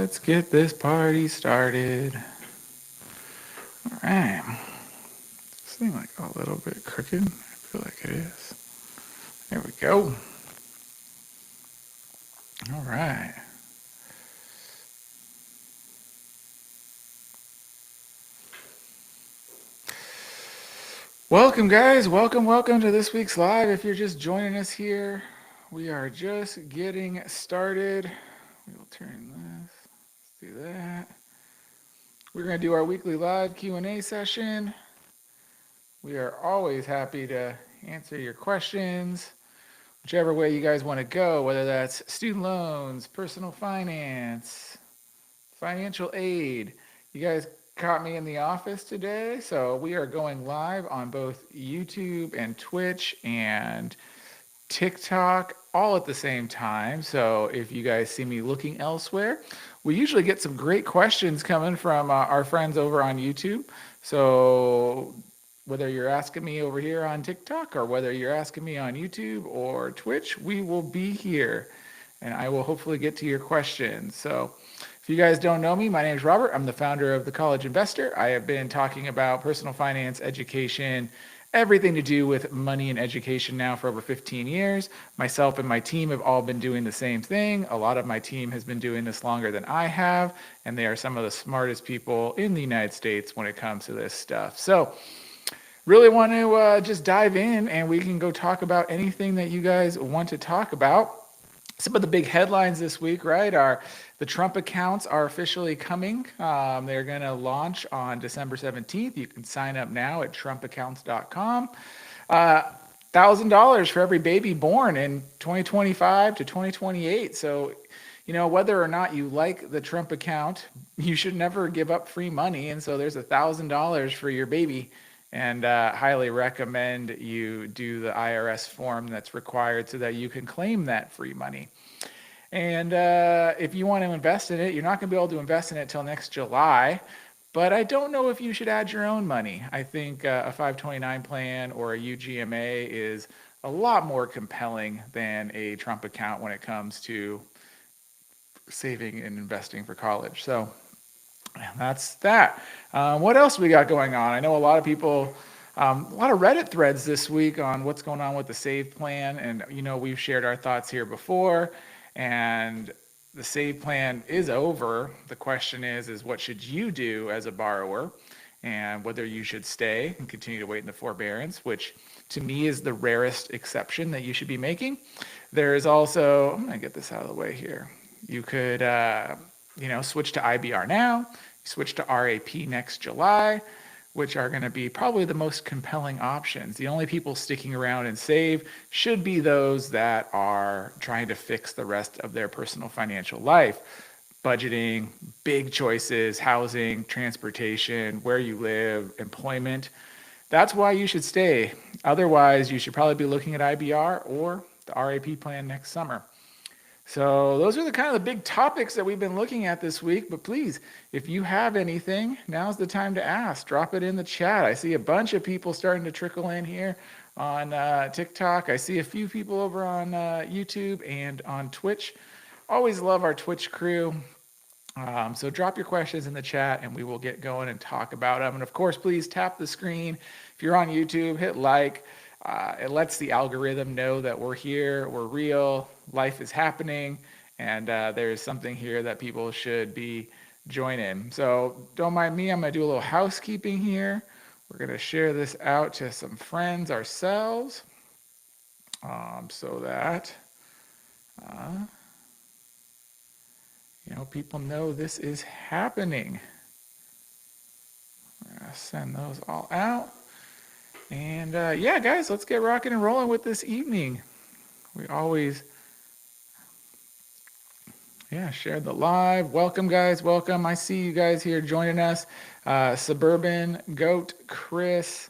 Let's get this party started. All right. This thing like a little bit crooked. I feel like it is. There we go. All right. Welcome, guys. Welcome to this week's live. If you're just joining us here, we are just getting started. We will turn this. Let's do that. We're going to do our weekly live Q&A session. We are always happy to answer your questions, whichever way you guys want to go, whether that's student loans, personal finance, financial aid. You guys caught me in the office today, so we are going live on both YouTube and Twitch and TikTok all at the same time. So if you guys see me looking elsewhere, we usually get some great questions coming from our friends over on YouTube. So whether you're asking me over here on TikTok or whether you're asking me on YouTube or Twitch, we will be here and I will hopefully get to your questions. So if you guys don't know me, my name is Robert. I'm the founder of The College Investor. I have been talking about personal finance, education, everything to do with money and education now for over 15 years. Myself and my team have all been doing the same thing. A lot of my team has been doing this longer than I have, and they are some of the smartest people in the United States when it comes to this stuff. So really want to just dive in and we can go talk about anything that you guys want to talk about. Some of the big headlines this week, right, are the Trump accounts are officially coming. They're going to launch on December 17th. You can sign up now at trumpaccounts.com. $1,000 for every baby born in 2025 to 2028. So, whether or not you like the Trump account, you should never give up free money. And so there's $1,000 for your baby. And highly recommend you do the IRS form that's required so that you can claim that free money. And if you want to invest in it, you're not going to be able to invest in it till next July. But I don't know if you should add your own money. I think a 529 plan or a UGMA is a lot more compelling than a Trump account when it comes to saving and investing for college. So that's that. What else we got going on? I know a lot of people, a lot of Reddit threads this week on what's going on with the SAVE plan. And, we've shared our thoughts here before. And the SAVE plan is over. The question is what should you do as a borrower? And whether you should stay and continue to wait in the forbearance, which to me is the rarest exception that you should be making. There is also, I'm going to get this out of the way here. You could, switch to IBR now, switch to RAP next July, which are going to be probably the most compelling options. The only people sticking around and SAVE should be those that are trying to fix the rest of their personal financial life. Budgeting, big choices, housing, transportation, where you live, employment. That's why you should stay. Otherwise, you should probably be looking at IBR or the RAP plan next summer. So those are the kind of the big topics that we've been looking at this week. But please, if you have anything, now's the time to ask. Drop it in the chat. I see a bunch of people starting to trickle in here on TikTok. I see a few people over on YouTube and on Twitch. Always love our Twitch crew. So drop your questions in the chat and we will get going and talk about them. And of course, please tap the screen. If you're on YouTube, hit like. It lets the algorithm know that we're here, we're real, life is happening, and there's something here that people should be joining. So don't mind me, I'm going to do a little housekeeping here. We're going to share this out to some friends ourselves so that people know this is happening. We're going to send those all out. And yeah, guys, let's get rocking and rolling with this evening. We always, share the live. Welcome, guys. Welcome. I see you guys here joining us. Suburban, Goat, Chris,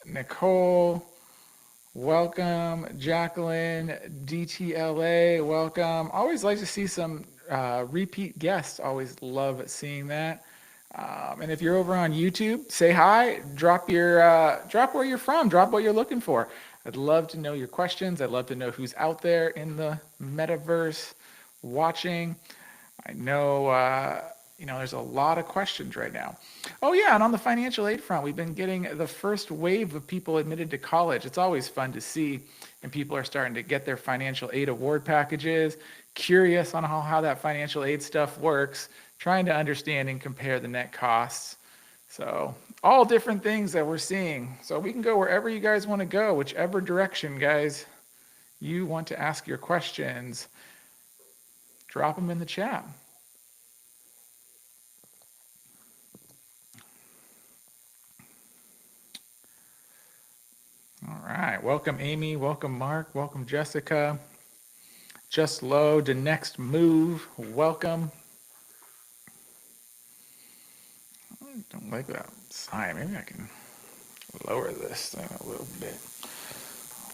Nicole, welcome. Jacqueline, DTLA, welcome. Always like to see some repeat guests. Always love seeing that. And if you're over on YouTube, say hi, drop where you're from, drop what you're looking for. I'd love to know your questions. I'd love to know who's out there in the metaverse watching. I know, there's a lot of questions right now. Oh yeah, and on the financial aid front, we've been getting the first wave of people admitted to college. It's always fun to see, and people are starting to get their financial aid award packages, curious on how that financial aid stuff works, trying to understand and compare the net costs. So all different things that we're seeing. So we can go wherever you guys want to go, whichever direction, guys, you want to ask your questions. Drop them in the chat. All right. Welcome, Amy. Welcome, Mark. Welcome, Jessica. Just load the next move. Welcome. I don't like that sign. Maybe I can lower this thing a little bit.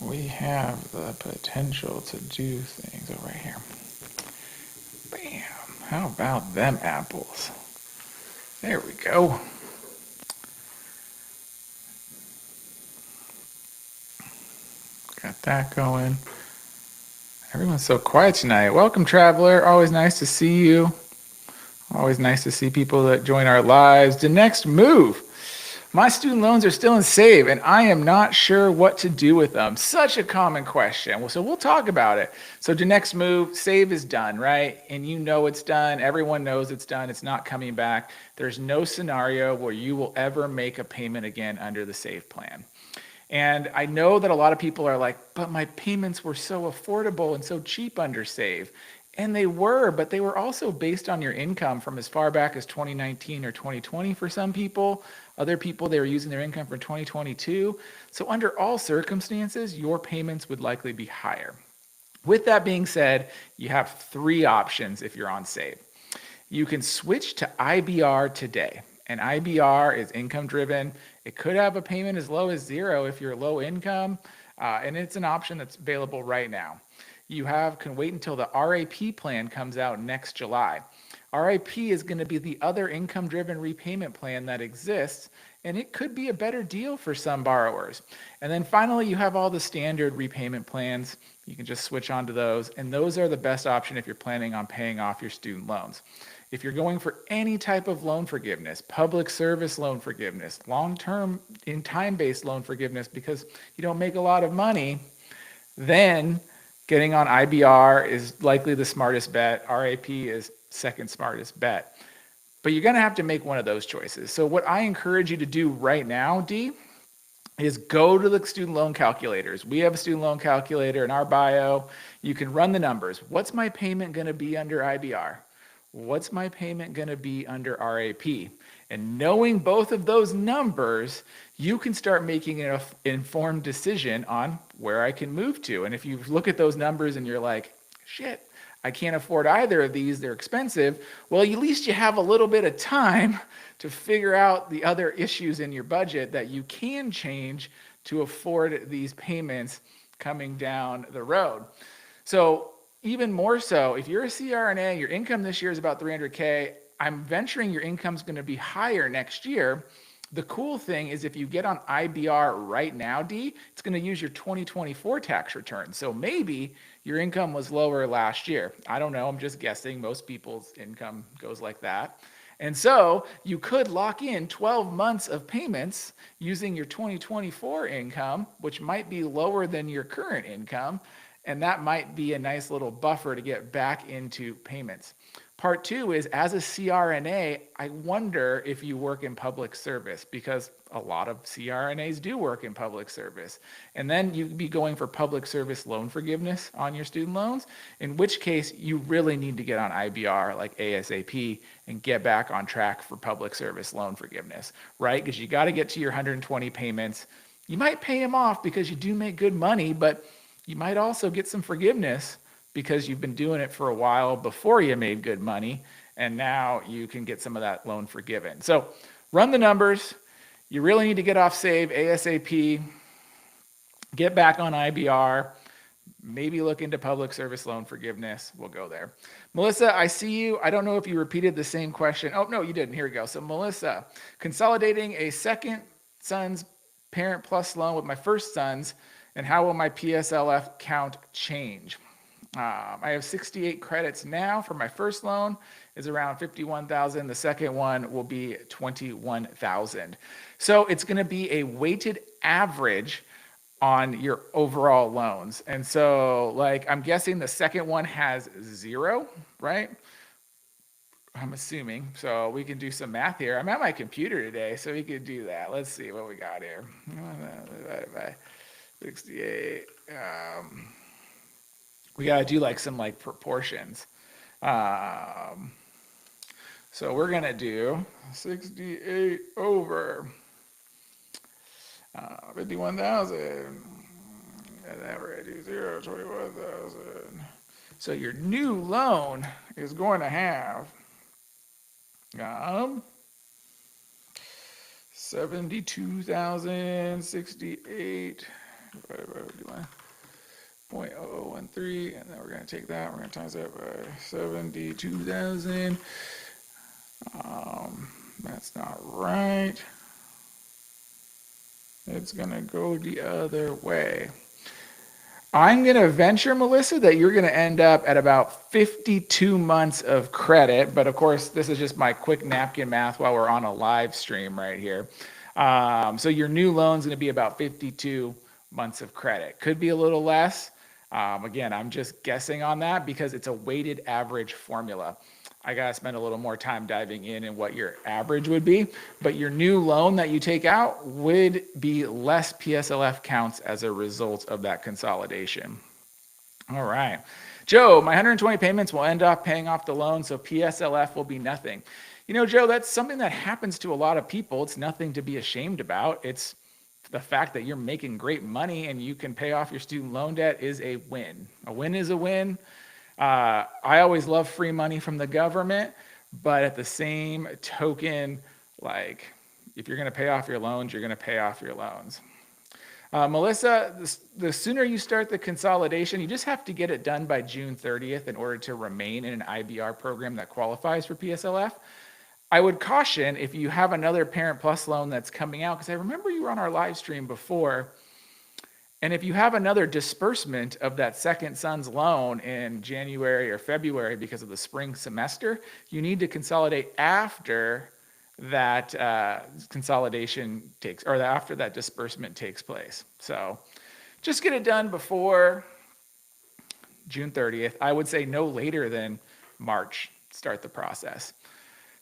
We have the potential to do things over here. Bam. How about them apples? There we go. Got that going. Everyone's so quiet tonight. Welcome, traveler. Always nice to see you. Always nice to see people that join our lives. The next move. My student loans are still in Save, and I am not sure what to do with them. Such a common question. Well, so we'll talk about it. So the next move, Save is done, right? And you know it's done. Everyone knows it's done. It's not coming back. There's no scenario where you will ever make a payment again under the Save plan. And I know that a lot of people are like, but my payments were so affordable and so cheap under Save. And they were, but they were also based on your income from as far back as 2019 or 2020 for some people. Other people, they were using their income from 2022. So under all circumstances, your payments would likely be higher. With that being said, you have three options if you're on Save. You can switch to IBR today. And IBR is income driven. It could have a payment as low as zero if you're low income, and it's an option that's available right now. You can wait until the RAP plan comes out next July. RAP is going to be the other income driven repayment plan that exists, and it could be a better deal for some borrowers. And then finally, you have all the standard repayment plans. You can just switch on to those, and those are the best option if you're planning on paying off your student loans. If you're going for any type of loan forgiveness, public service loan forgiveness, long-term in time-based loan forgiveness because you don't make a lot of money, then getting on IBR is likely the smartest bet. RAP is second smartest bet. But you're going to have to make one of those choices. So what I encourage you to do right now, D, is go to the student loan calculators. We have a student loan calculator in our bio. You can run the numbers. What's my payment going to be under IBR? What's my payment going to be under RAP? And knowing both of those numbers, you can start making an informed decision on where I can move to. And if you look at those numbers and you're like, shit, I can't afford either of these, they're expensive, well, at least you have a little bit of time to figure out the other issues in your budget that you can change to afford these payments coming down the road. So even more so, if you're a CRNA, your income this year is about $300K. I'm venturing your income's going to be higher next year. The cool thing is if you get on IBR right now, D, it's going to use your 2024 tax return. So maybe your income was lower last year. I don't know. I'm just guessing. Most people's income goes like that. And so you could lock in 12 months of payments using your 2024 income, which might be lower than your current income. And that might be a nice little buffer to get back into payments. Part two is, as a CRNA, I wonder if you work in public service, because a lot of CRNAs do work in public service. And then you'd be going for public service loan forgiveness on your student loans, in which case you really need to get on IBR like ASAP and get back on track for public service loan forgiveness, right? Because you got to get to your 120 payments. You might pay them off because you do make good money, but you might also get some forgiveness because you've been doing it for a while before you made good money, and now you can get some of that loan forgiven. So run the numbers. You really need to get off Save ASAP, get back on IBR, maybe look into public service loan forgiveness. We'll go there. Melissa, I see you. I don't know if you repeated the same question. Oh, no, you didn't. Here we go. So Melissa, consolidating a second son's Parent Plus loan with my first son's, and how will my PSLF count change? I have 68 credits now for my first loan is around 51,000. The second one will be 21,000. So it's going to be a weighted average on your overall loans. And so like, I'm guessing the second one has 0, right? I'm assuming. So we can do some math here. I'm at my computer today, so we could do that. Let's see what we got here. Divided by 68. We got to do like some like proportions. So we're going to do 68 over 51,000. And then we're going to do 0, 21,000. So your new loan is going to have 72,068 divided by 0.0013, and then we're going to take that, we're going to times that by 72,000. That's not right. It's going to go the other way. I'm going to venture, Melissa, that you're going to end up at about 52 months of credit. But of course, this is just my quick napkin math while we're on a live stream right here. So your new loan is going to be about 52 months of credit. Could be a little less. Again, I'm just guessing on that because it's a weighted average formula. I got to spend a little more time diving in and what your average would be. But your new loan that you take out would be less PSLF counts as a result of that consolidation. All right. Joe, my 120 payments will end up paying off the loan, so PSLF will be nothing. You know, Joe, that's something that happens to a lot of people. It's nothing to be ashamed about. It's the fact that you're making great money and you can pay off your student loan debt is a win. A win is a win. I always love free money from the government, but at the same token, like if you're going to pay off your loans, you're going to pay off your loans. Melissa, the sooner you start the consolidation, you just have to get it done by June 30th in order to remain in an IBR program that qualifies for PSLF. I would caution if you have another Parent Plus loan that's coming out, because I remember you were on our live stream before, and if you have another disbursement of that second son's loan in January or February because of the spring semester, you need to consolidate after that consolidation takes, or after that disbursement takes place. So just get it done before June 30th. I would say no later than March, start the process.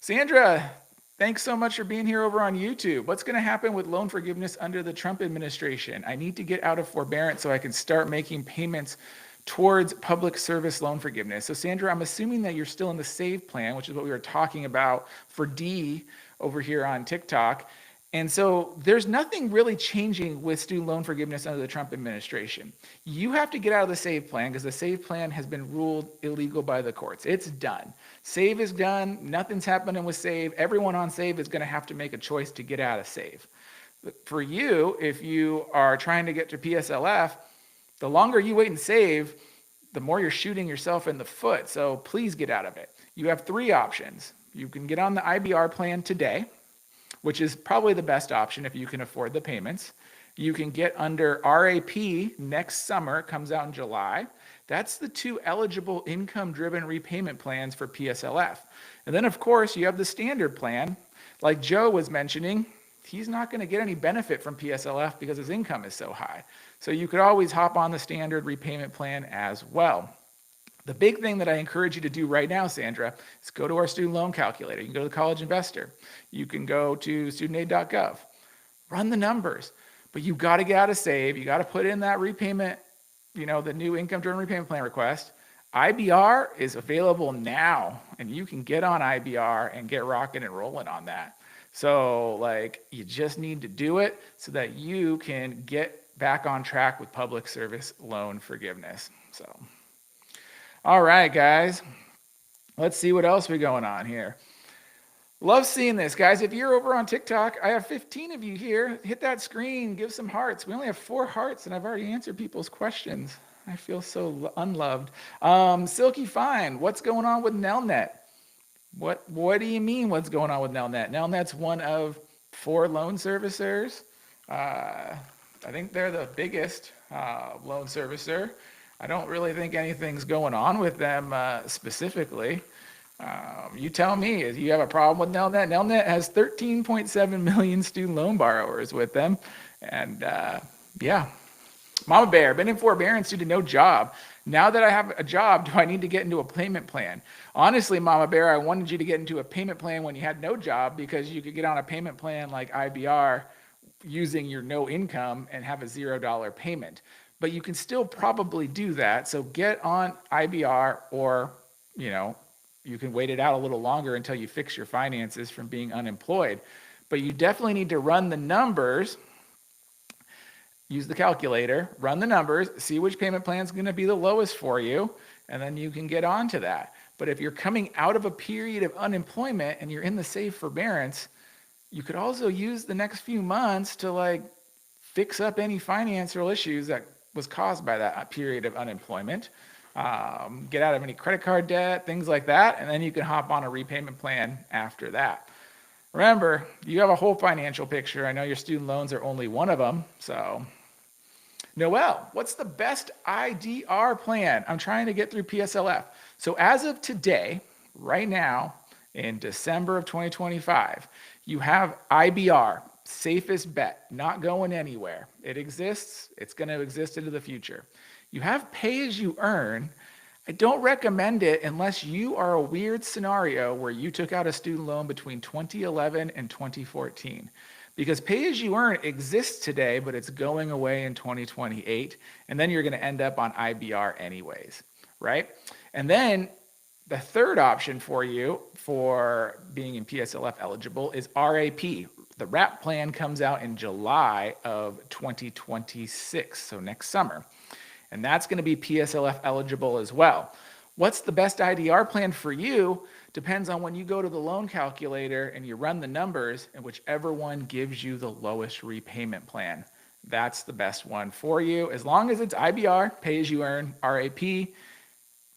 Sandra, thanks so much for being here over on YouTube. What's going to happen with loan forgiveness under the Trump administration? I need to get out of forbearance so I can start making payments towards public service loan forgiveness. So Sandra, I'm assuming that you're still in the SAVE plan, which is what we were talking about for D over here on TikTok. And so there's nothing really changing with student loan forgiveness under the Trump administration. You have to get out of the SAVE plan because the SAVE plan has been ruled illegal by the courts. It's done. SAVE is done. Nothing's happening with SAVE. Everyone on SAVE is going to have to make a choice to get out of SAVE. For you, if you are trying to get to PSLF, the longer you wait and save, the more you're shooting yourself in the foot. So please get out of it. You have 3 options. You can get on the IBR plan today, which is probably the best option if you can afford the payments. You can get under RAP next summer. It comes out in July. That's the 2 eligible income-driven repayment plans for PSLF. And then, of course, you have the standard plan. Like Joe was mentioning, he's not going to get any benefit from PSLF because his income is so high. So you could always hop on the standard repayment plan as well. The big thing that I encourage you to do right now, Sandra, is go to our student loan calculator. You can go to the College Investor. You can go to studentaid.gov. Run the numbers. But you've got to get out of SAVE. You got to put in that repayment, the new income-driven repayment plan request. IBR is available now, and you can get on IBR and get rocking and rolling on that. So, you just need to do it so that you can get back on track with public service loan forgiveness. So, all right, guys. Let's see what else we going on here. Love seeing this, guys. If you're over on TikTok, I have 15 of you here. Hit that screen, give some hearts. We only have 4 hearts, and I've already answered people's questions. I feel so unloved. Silky Fine, what's going on with Nelnet? What do you mean what's going on with Nelnet? Nelnet's one of 4 loan servicers. I think they're the biggest loan servicer. I don't really think anything's going on with them specifically. You tell me, if you have a problem with Nelnet, Nelnet has 13.7 million student loan borrowers with them. And yeah, Mama Bear, been in forbearance due to no job. Now that I have a job, do I need to get into a payment plan? Honestly, Mama Bear, I wanted you to get into a payment plan when you had no job because you could get on a payment plan like IBR using your no income and have a $0 payment. But you can still probably do that. So get on IBR, or, you can wait it out a little longer until you fix your finances from being unemployed. But you definitely need to run the numbers. Use the calculator, run the numbers, see which payment plan is going to be the lowest for you, and then you can get on to that. But if you're coming out of a period of unemployment and you're in the safe forbearance, you could also use the next few months to fix up any financial issues that was caused by that period of unemployment, get out of any credit card debt, things like that, and then you can hop on a repayment plan after that. Remember, you have a whole financial picture. I know your student loans are only one of them, so... Noel, what's the best IDR plan? I'm trying to get through PSLF. So as of today, right now, in December of 2025, you have IBR, safest bet, not going anywhere. It exists. It's going to exist into the future. You have pay as you earn. I don't recommend it unless you are a weird scenario where you took out a student loan between 2011 and 2014. Because pay as you earn exists today, but it's going away in 2028. And then you're going to end up on IBR anyways, right? And then the third option for you for being in PSLF eligible is RAP. The RAP plan comes out in July of 2026, so next summer. And that's going to be PSLF eligible as well. What's the best IDR plan for you? Depends on when you go to the loan calculator and you run the numbers, and whichever one gives you the lowest repayment plan. That's the best one for you. As long as it's IBR, pay as you earn, RAP.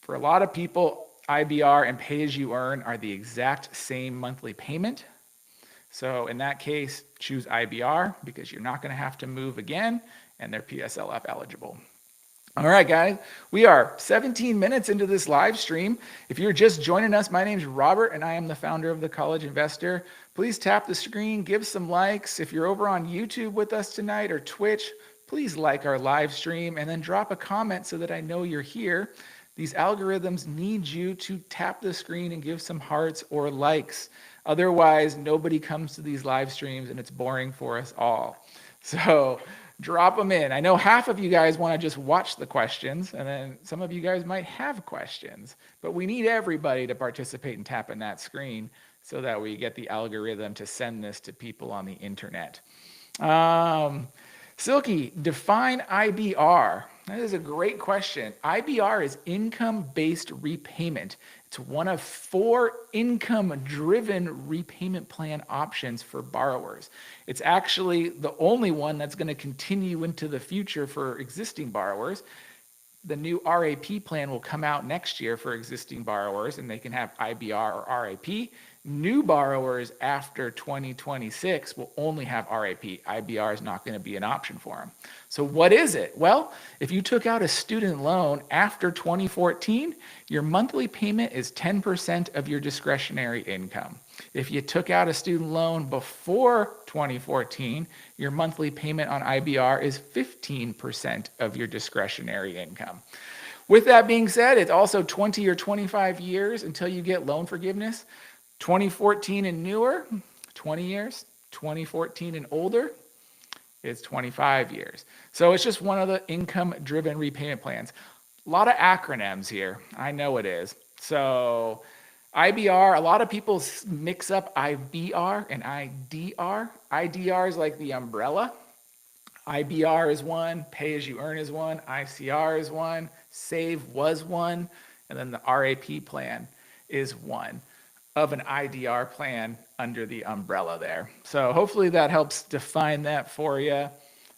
For a lot of people, IBR and pay as you earn are the exact same monthly payment. So in that case, choose IBR because you're not going to have to move again, and they're PSLF eligible. All right, guys, we are 17 minutes into this live stream. If you're just joining us, my name's Robert, and I am the founder of The College Investor. Please tap the screen, give some likes. If you're over on YouTube with us tonight or Twitch, please like our live stream and then drop a comment so that I know you're here. These algorithms need you to tap the screen and give some hearts or likes. Otherwise, nobody comes to these live streams and it's boring for us all. So drop them in. I know half of you guys want to just watch the questions, and then some of you guys might have questions, but we need everybody to participate and tap in that screen so that we get the algorithm to send this to people on the internet. Silky, define IBR. That is a great question. IBR is income-based repayment. It's one of 4 income-driven repayment plan options for borrowers. It's actually the only one that's going to continue into the future for existing borrowers. The new RAP plan will come out next year for existing borrowers, and they can have IBR or RAP. New borrowers after 2026 will only have RAP. IBR is not going to be an option for them. So what is it? Well, if you took out a student loan after 2014, your monthly payment is 10% of your discretionary income. If you took out a student loan before 2014, your monthly payment on IBR is 15% of your discretionary income. With that being said, it's also 20 or 25 years until you get loan forgiveness. 2014 and newer, 20 years. 2014 and older, it's 25 years. So it's just one of the income-driven repayment plans. A lot of acronyms here. I know it is. So IBR, a lot of people mix up IBR and IDR. IDR is like the umbrella. IBR is one, pay as you earn is one, ICR is one, save was one, and then the RAP plan is one of an IDR plan under the umbrella there. So hopefully that helps define that for you.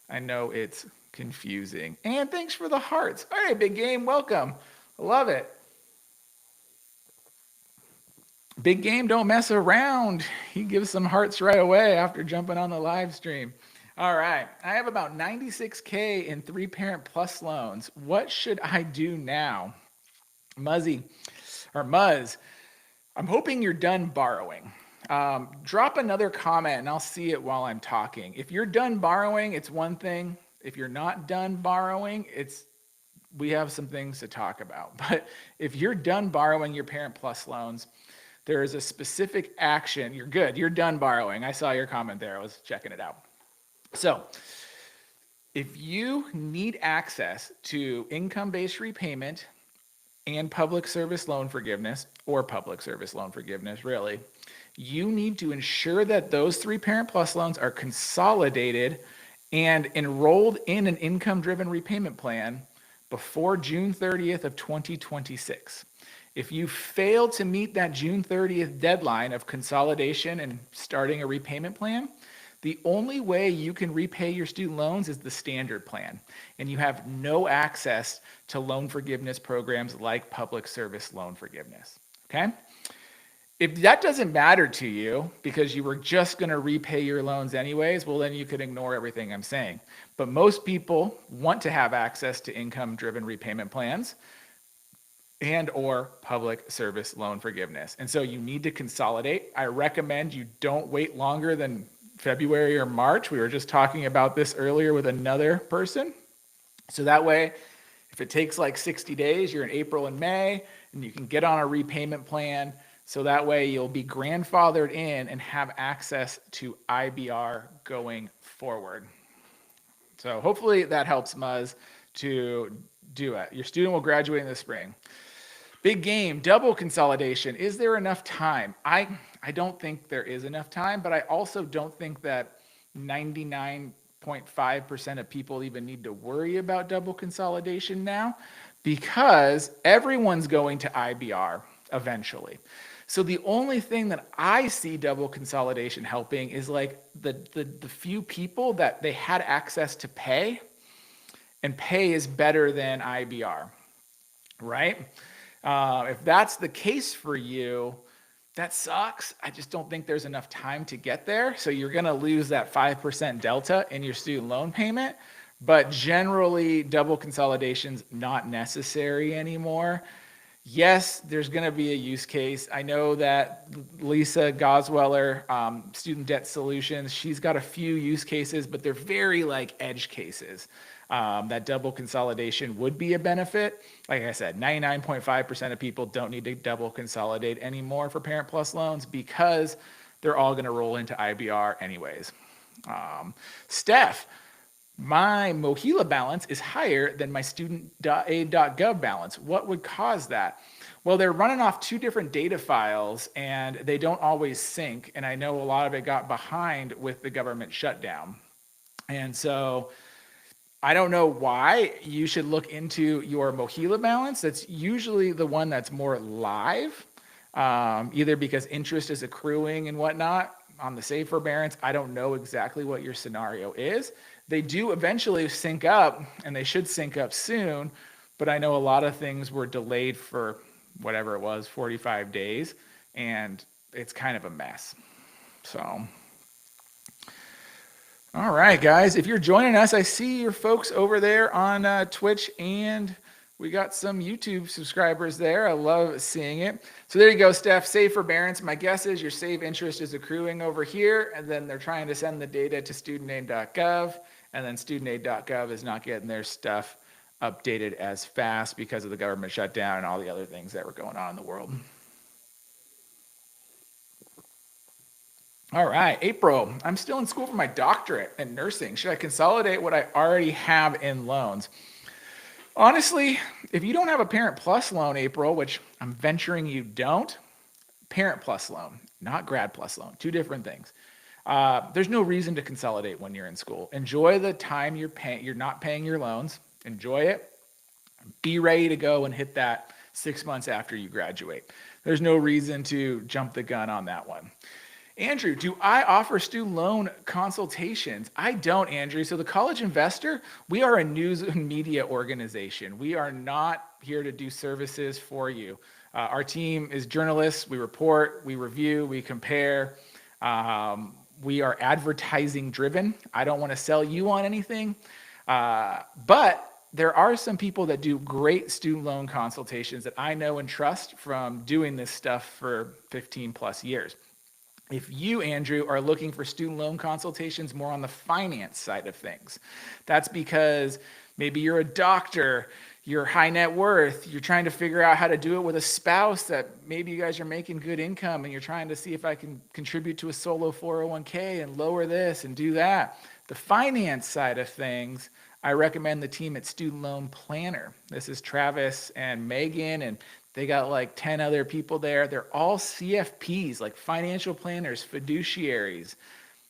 I know it's confusing. And thanks for the hearts. All right, Big Game, welcome. Love it. Big Game, don't mess around. He gives some hearts right away after jumping on the live stream. All right. I have about 96K in 3-parent plus loans. What should I do now? Muzzy or Muzz, I'm hoping you're done borrowing. Drop another comment and I'll see it while I'm talking. If you're done borrowing, it's one thing. If you're not done borrowing, we have some things to talk about. But if you're done borrowing your Parent Plus loans, there is a specific action. You're good. You're done borrowing. I saw your comment there. I was checking it out. So if you need access to income-based repayment and public service loan forgiveness, or public service loan forgiveness, really, you need to ensure that those 3-parent plus loans are consolidated and enrolled in an income-driven repayment plan before June 30th of 2026. If you fail to meet that June 30th deadline of consolidation and starting a repayment plan, the only way you can repay your student loans is the standard plan, and you have no access to loan forgiveness programs like public service loan forgiveness, okay? If that doesn't matter to you because you were just going to repay your loans anyways, well, then you could ignore everything I'm saying. But most people want to have access to income-driven repayment plans and or public service loan forgiveness. And so you need to consolidate. I recommend you don't wait longer than February or March. We were just talking about this earlier with another person. So that way, if it takes like 60 days, you're in April and May, and you can get on a repayment plan. So that way you'll be grandfathered in and have access to IBR going forward. So hopefully that helps, Muzz, to do it. Your student will graduate in the spring. Big game, double consolidation. Is there enough time? I don't think there is enough time, but I also don't think that 99.5% of people even need to worry about double consolidation now, because everyone's going to IBR eventually. So the only thing that I see double consolidation helping is like the few people that they had access to pay, and pay is better than IBR, right? If that's the case for you, that sucks. I just don't think there's enough time to get there. So you're going to lose that 5% delta in your student loan payment. But generally, double consolidation's not necessary anymore. Yes, there's going to be a use case. I know that Lisa Gosweller, Student Debt Solutions, she's got a few use cases, but they're very like edge cases. That double consolidation would be a benefit. Like I said, 99.5% of people don't need to double consolidate anymore for Parent Plus loans because they're all going to roll into IBR anyways. Steph, my MOHELA balance is higher than my student.aid.gov balance. What would cause that? Well, they're running off two different data files and they don't always sync. And I know a lot of it got behind with the government shutdown. And so I don't know why. You should look into your MOHELA balance. That's usually the one that's more live, either because interest is accruing and whatnot on the safe forbearance. I don't know exactly what your scenario is. They do eventually sync up, and they should sync up soon, but I know a lot of things were delayed for whatever it was, 45 days, and it's kind of a mess. So, all right, guys, if you're joining us, I see your folks over there on Twitch, and we got some YouTube subscribers there. I love seeing it. So there you go, Steph. Save forbearance. My guess is your save interest is accruing over here, and then they're trying to send the data to studentaid.gov, and then studentaid.gov is not getting their stuff updated as fast because of the government shutdown and all the other things that were going on in the world. All right, April, I'm still in school for my doctorate in nursing. Should I consolidate what I already have in loans? Honestly, if you don't have a Parent Plus loan, April, which I'm venturing you don't, Parent Plus loan, not Grad Plus loan, two different things. There's no reason to consolidate when you're in school. Enjoy the time you're not paying your loans. Enjoy it. Be ready to go and hit that 6 months after you graduate. There's no reason to jump the gun on that one. Andrew, do I offer student loan consultations? I don't, Andrew. So the College Investor, we are a news and media organization. We are not here to do services for you. Our team is journalists. We report, we review, we compare. We are advertising driven. I don't want to sell you on anything. But there are some people that do great student loan consultations that I know and trust from doing this stuff for 15 plus years. If you, Andrew, are looking for student loan consultations more on the finance side of things, that's because maybe you're a doctor, you're high net worth, you're trying to figure out how to do it with a spouse that maybe you guys are making good income and you're trying to see if I can contribute to a solo 401k and lower this and do that. The finance side of things, I recommend the team at Student Loan Planner. This is Travis and Megan, and they got like 10 other people there. They're all CFPs, like financial planners, fiduciaries.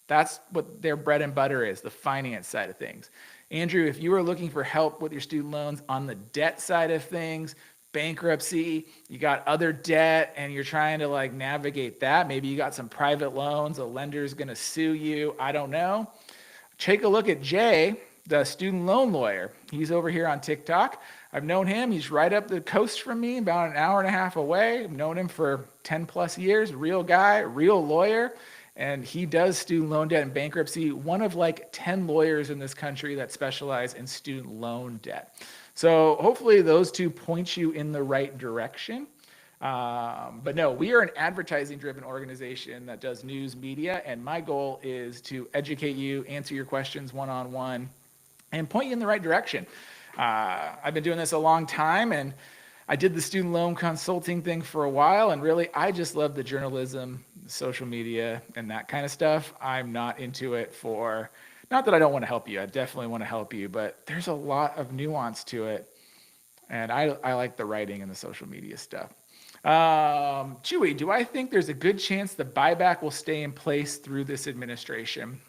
That's what their bread and butter is, the finance side of things. Andrew, if you are looking for help with your student loans on the debt side of things, bankruptcy, you got other debt and you're trying to like navigate that. Maybe you got some private loans, a lender is going to sue you. I don't know. Take a look at Jay, the student loan lawyer. He's over here on TikTok. I've known him. He's right up the coast from me, about an hour and a half away. I've known him for 10 plus years. Real guy, real lawyer. And he does student loan debt and bankruptcy. One of like 10 lawyers in this country that specialize in student loan debt. So hopefully those two point you in the right direction. But no, we are an advertising driven organization that does news media. And my goal is to educate you, answer your questions one-on-one, and point you in the right direction. I've been doing this a long time, and I did the student loan consulting thing for a while, and really, I just love the journalism, social media, and that kind of stuff. I'm not into it for, not that I don't want to help you, I definitely want to help you, but there's a lot of nuance to it, and I like the writing and the social media stuff. Chewy, do I think there's a good chance the buyback will stay in place through this administration?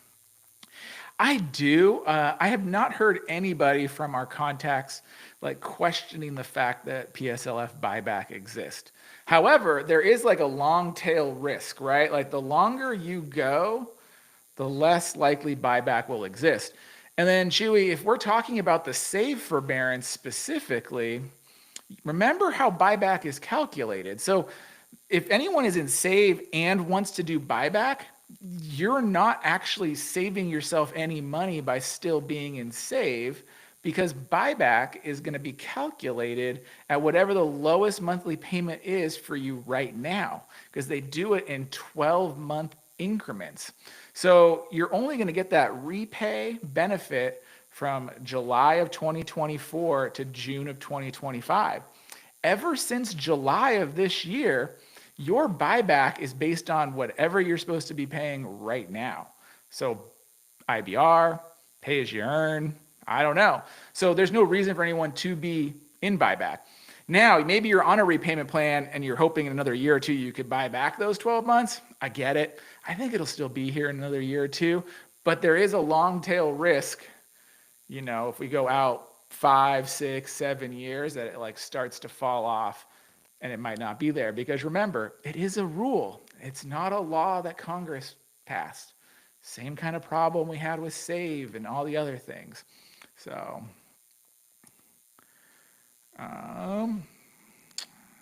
I do. I have not heard anybody from our contacts like questioning the fact that PSLF buyback exists. However, there is like a long tail risk, right? Like the longer you go, the less likely buyback will exist. And then Chewy, if we're talking about the SAVE forbearance specifically, remember how buyback is calculated. So if anyone is in SAVE and wants to do buyback, you're not actually saving yourself any money by still being in SAVE, because buyback is going to be calculated at whatever the lowest monthly payment is for you right now, because they do it in 12-month increments. So you're only going to get that repay benefit from July of 2024 to June of 2025. Ever since July of this year, your buyback is based on whatever you're supposed to be paying right now. So IBR, pay as you earn, I don't know. So there's no reason for anyone to be in buyback. Now, maybe you're on a repayment plan and you're hoping in another year or two you could buy back those 12 months. I get it. I think it'll still be here in another year or two, but there is a long tail risk, you know, if we go out 5, 6, 7 years, that it like starts to fall off. And it might not be there, because remember, it is a rule. It's not a law that Congress passed. Same kind of problem we had with SAVE and all the other things. So,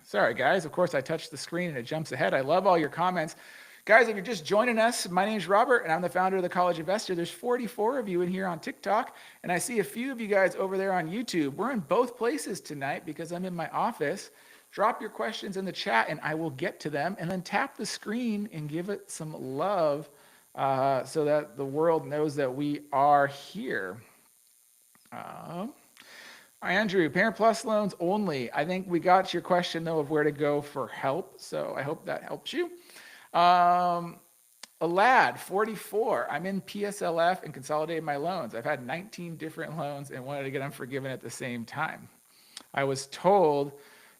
sorry guys, of course I touched the screen and it jumps ahead. I love all your comments. Guys, if you're just joining us, my name is Robert and I'm the founder of The College Investor. There's 44 of you in here on TikTok, and I see a few of you guys over there on YouTube. We're in both places tonight because I'm in my office. Drop your questions in the chat and I will get to them, and then tap the screen and give it some love so that the world knows that we are here. Andrew, Parent Plus loans only. I think we got your question though of where to go for help, so I hope that helps you. A lad, 44. I'm in PSLF and consolidated my loans. I've had 19 different loans and wanted to get them forgiven at the same time. I was told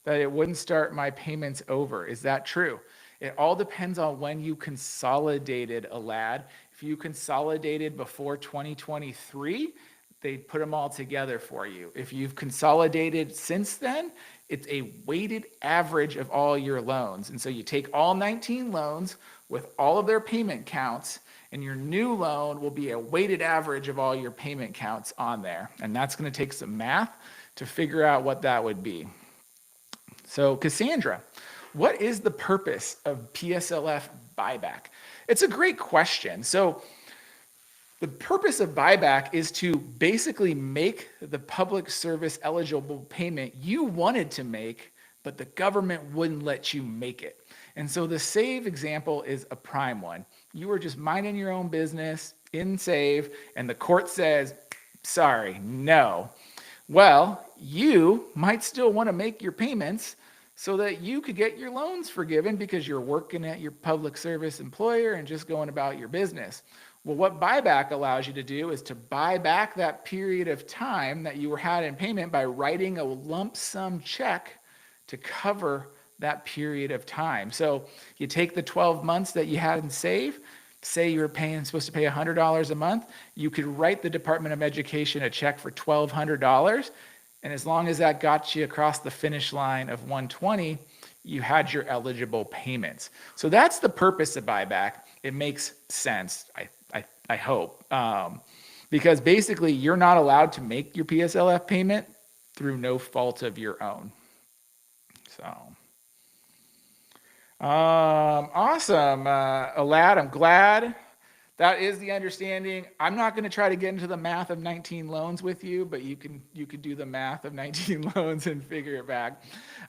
that it wouldn't start my payments over. Is that true? It all depends on when you consolidated, a lad. If you consolidated before 2023, they put them all together for you. If you've consolidated since then, it's a weighted average of all your loans. And so you take all 19 loans with all of their payment counts, and your new loan will be a weighted average of all your payment counts on there. And that's going to take some math to figure out what that would be. So Cassandra, what is the purpose of PSLF buyback? It's a great question. So the purpose of buyback is to basically make the public service eligible payment you wanted to make, but the government wouldn't let you make it. And so the SAVE example is a prime one. You were just minding your own business in SAVE, and the court says, sorry, no. Well, you might still want to make your payments so that you could get your loans forgiven because you're working at your public service employer and just going about your business. Well, what buyback allows you to do is to buy back that period of time that you were had in payment by writing a lump sum check to cover that period of time. So you take the 12 months that you had in SAVE, say you were supposed to pay $100 a month, you could write the Department of Education a check for $1,200, and as long as that got you across the finish line of 120, you had your eligible payments. So that's the purpose of buyback. It makes sense, I hope, because basically you're not allowed to make your PSLF payment through no fault of your own. So, awesome, Alad, I'm glad that is the understanding. I'm not going to try to get into the math of 19 loans with you, but you can do the math of 19 loans and figure it back.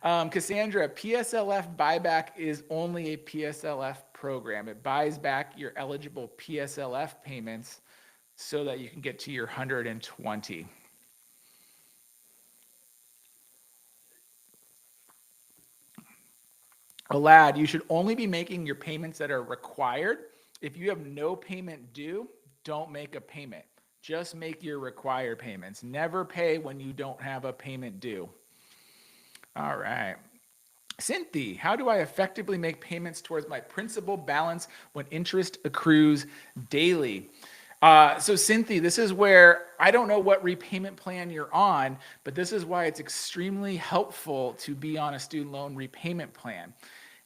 Cassandra, PSLF buyback is only a PSLF program. It buys back your eligible PSLF payments so that you can get to your 120. Alad, you should only be making your payments that are required. If you have no payment due, don't make a payment. Just make your required payments. Never pay when you don't have a payment due. All right. Cynthia, how do I effectively make payments towards my principal balance when interest accrues daily? So Cynthia, this is where I don't know what repayment plan you're on, but this is why it's extremely helpful to be on a student loan repayment plan.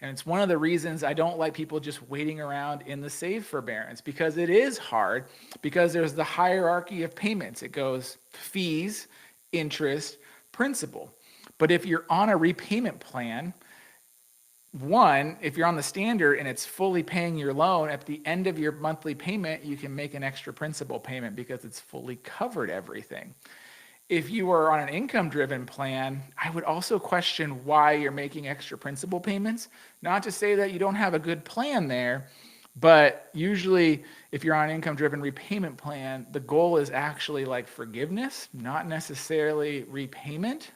And it's one of the reasons I don't like people just waiting around in the SAVE forbearance, because it is hard, because there's the hierarchy of payments. It goes fees, interest, principal. But if you're on a repayment plan, one, if you're on the standard and it's fully paying your loan, at the end of your monthly payment, you can make an extra principal payment because it's fully covered everything. If you are on an income-driven plan, I would also question why you're making extra principal payments. Not to say that you don't have a good plan there, but usually if you're on an income-driven repayment plan, the goal is actually like forgiveness, not necessarily repayment.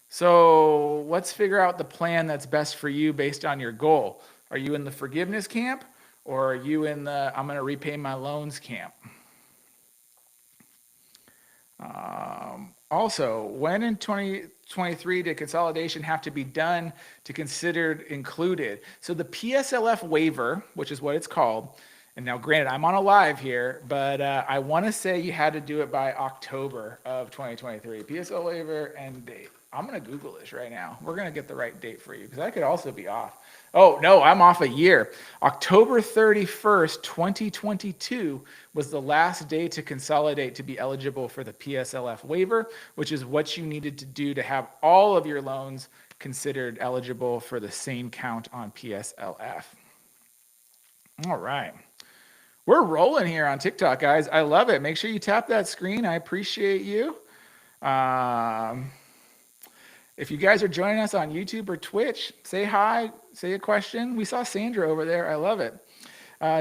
So let's figure out the plan that's best for you based on your goal. Are you in the forgiveness camp, or are you in the I'm going to repay my loans camp? Also, when in 2023 did consolidation have to be done to considered included? So the PSLF waiver, which is what it's called, and now granted, I'm on a live here, but I want to say you had to do it by October of 2023. PSL waiver and date. I'm going to Google this right now. We're going to get the right date for you, because I could also be off. Oh, no, I'm off a year. October 31st, 2022 was the last day to consolidate to be eligible for the PSLF waiver, which is what you needed to do to have all of your loans considered eligible for the same count on PSLF. All right. We're rolling here on TikTok, guys. I love it. Make sure you tap that screen. I appreciate you. If you guys are joining us on YouTube or Twitch, say hi, say a question. We saw Sandra over there. I love it.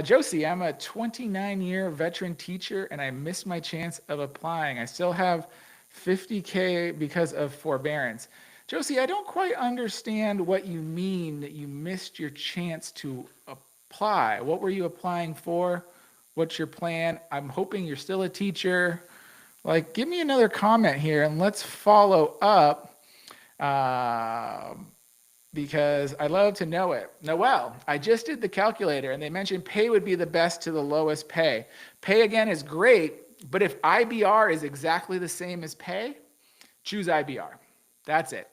Josie, I'm a 29-year veteran teacher, and I missed my chance of applying. I still have $50K because of forbearance. Josie, I don't quite understand what you mean that you missed your chance to apply. What were you applying for? What's your plan? I'm hoping you're still a teacher. Like, give me another comment here, and let's follow up. Because I love to know it. Noel, I just did the calculator and they mentioned pay would be the best to the lowest pay. Pay again is great, but if IBR is exactly the same as pay, choose IBR. That's it.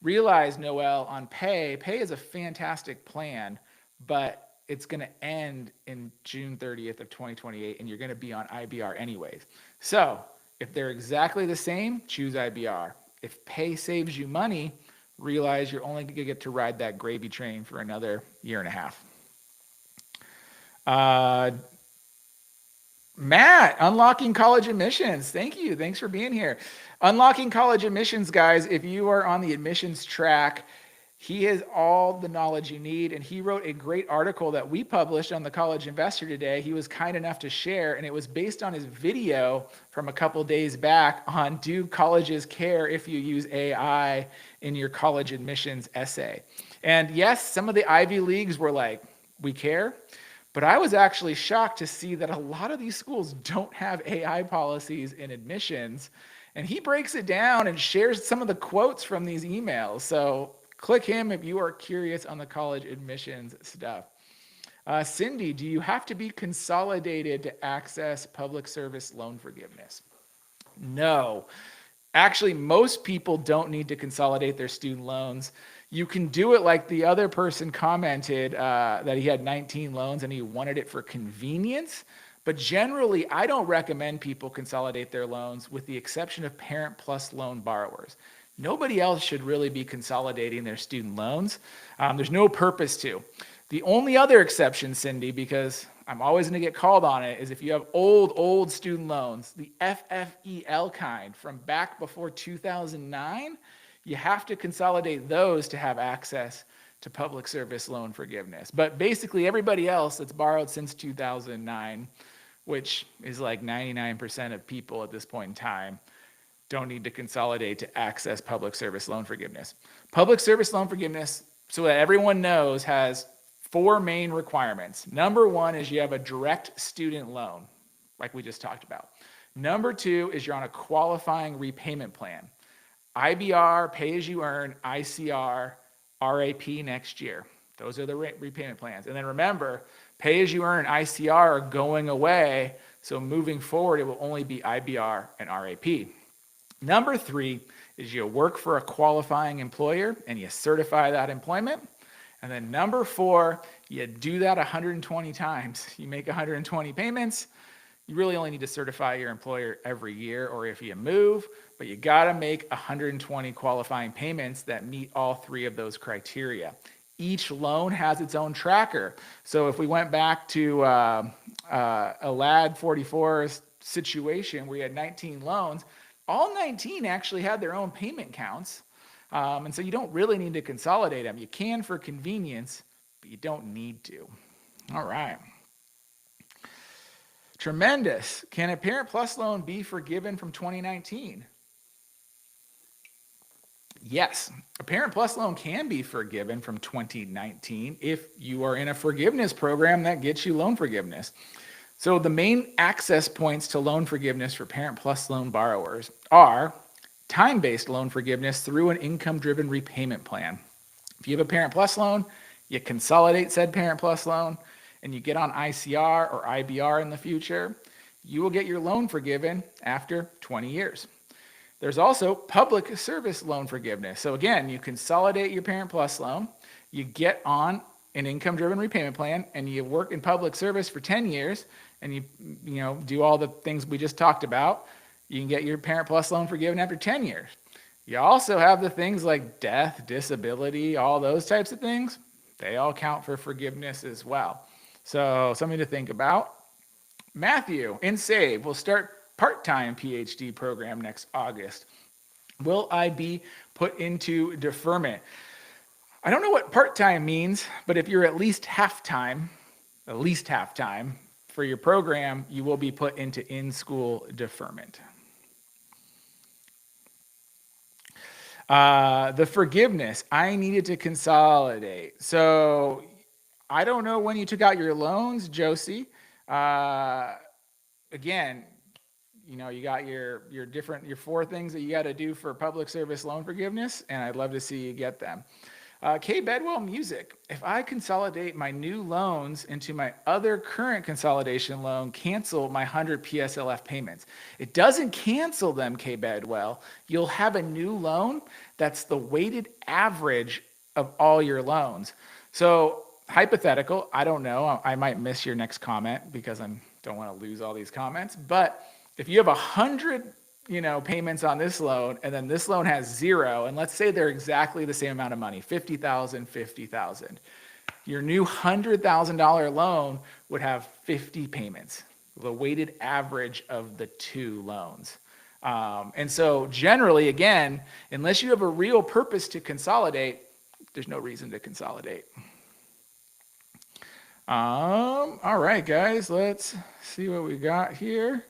Realize, Noel, on pay is a fantastic plan, but it's going to end in June 30th of 2028 and you're going to be on IBR anyways. So if they're exactly the same, choose IBR. If pay saves you money, realize you're only going to get to ride that gravy train for another year and a half. Uh, Matt, Unlocking College Admissions. Thank you. Thanks for being here. Unlocking College Admissions, guys, if you are on the admissions track, he has all the knowledge you need. And he wrote a great article that we published on the College Investor today. He was kind enough to share, and it was based on his video from a couple days back on do colleges care if you use AI in your college admissions essay? And yes, some of the Ivy Leagues were like, we care. But I was actually shocked to see that a lot of these schools don't have AI policies in admissions. And he breaks it down and shares some of the quotes from these emails. So click him if you are curious on the college admissions stuff. Cindy, do you have to be consolidated to access public service loan forgiveness? No. Actually, most people don't need to consolidate their student loans. You can do it like the other person commented that he had 19 loans and he wanted it for convenience. But generally, I don't recommend people consolidate their loans with the exception of Parent Plus loan borrowers. Nobody else should really be consolidating their student loans. There's no purpose to. The only other exception, Cindy, because I'm always going to get called on it, is if you have old student loans, the FFEL kind from back before 2009, you have to consolidate those to have access to public service loan forgiveness. But basically everybody else that's borrowed since 2009, which is like 99% of people at this point in time, don't need to consolidate to access public service loan forgiveness. Public service loan forgiveness, so that everyone knows, has 4 main requirements. Number 1 is you have a direct student loan, like we just talked about. Number 2 is you're on a qualifying repayment plan. IBR, pay as you earn, ICR, RAP next year. Those are the repayment plans. And then remember, pay as you earn, ICR are going away. So moving forward, it will only be IBR and RAP. Number 3 is you work for a qualifying employer and you certify that employment. And then number 4, you do that 120 times. You make 120 payments. You really only need to certify your employer every year or if you move, but you got to make 120 qualifying payments that meet all 3 of those criteria. Each loan has its own tracker. So if we went back to a LAD 44 situation where you had 19 loans, all 19 actually had their own payment counts. And so you don't really need to consolidate them. You can for convenience, but you don't need to. All right. Tremendous. Can a Parent Plus loan be forgiven from 2019? Yes, a Parent Plus loan can be forgiven from 2019 if you are in a forgiveness program that gets you loan forgiveness. So the main access points to loan forgiveness for Parent Plus loan borrowers are time-based loan forgiveness through an income-driven repayment plan. If you have a Parent Plus loan, you consolidate said Parent Plus loan, and you get on ICR or IBR in the future, you will get your loan forgiven after 20 years. There's also public service loan forgiveness. So again, you consolidate your Parent Plus loan, you get on an income-driven repayment plan, and you work in public service for 10 years, and you do all the things we just talked about. You can get your Parent Plus loan forgiven after 10 years. You also have the things like death, disability, all those types of things. They all count for forgiveness as well. So something to think about. Matthew in SAVE will start part-time PhD program next August. Will I be put into deferment? I don't know what part-time means, but if you're at least half-time for your program, you will be put into in-school deferment. The forgiveness, I needed to consolidate. So I don't know when you took out your loans, Josie. Again, you got your 4 things that you got to do for public service loan forgiveness, and I'd love to see you get them. Kay Bedwell Music, if I consolidate my new loans into my other current consolidation loan, cancel my 100 PSLF payments. It doesn't cancel them, Kay Bedwell. You'll have a new loan that's the weighted average of all your loans. So hypothetical, I don't know, I might miss your next comment because I don't want to lose all these comments, but if you have 100 payments on this loan, and then this loan has 0, and let's say they're exactly the same amount of money, $50,000, $50,000. Your new $100,000 loan would have 50 payments, the weighted average of the two loans. And so generally, again, unless you have a real purpose to consolidate, there's no reason to consolidate. All right, guys, let's see what we got here.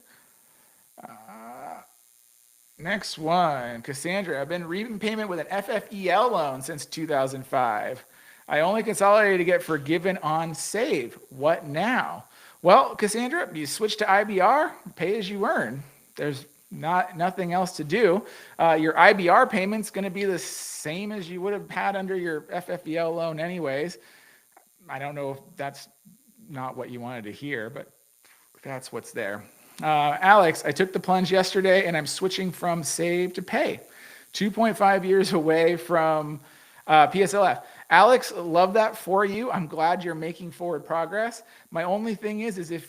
Next one, Cassandra, I've been repayment with an FFEL loan since 2005. I only consolidated to get forgiven on save. What now? Well, Cassandra, you switch to IBR, pay as you earn. There's nothing else to do. Your IBR payment's going to be the same as you would have had under your FFEL loan anyways. I don't know if that's not what you wanted to hear, but that's what's there. Alex, I took the plunge yesterday and I'm switching from save to pay. 2.5 years away from PSLF. Alex, love that for you. I'm glad you're making forward progress. My only thing is if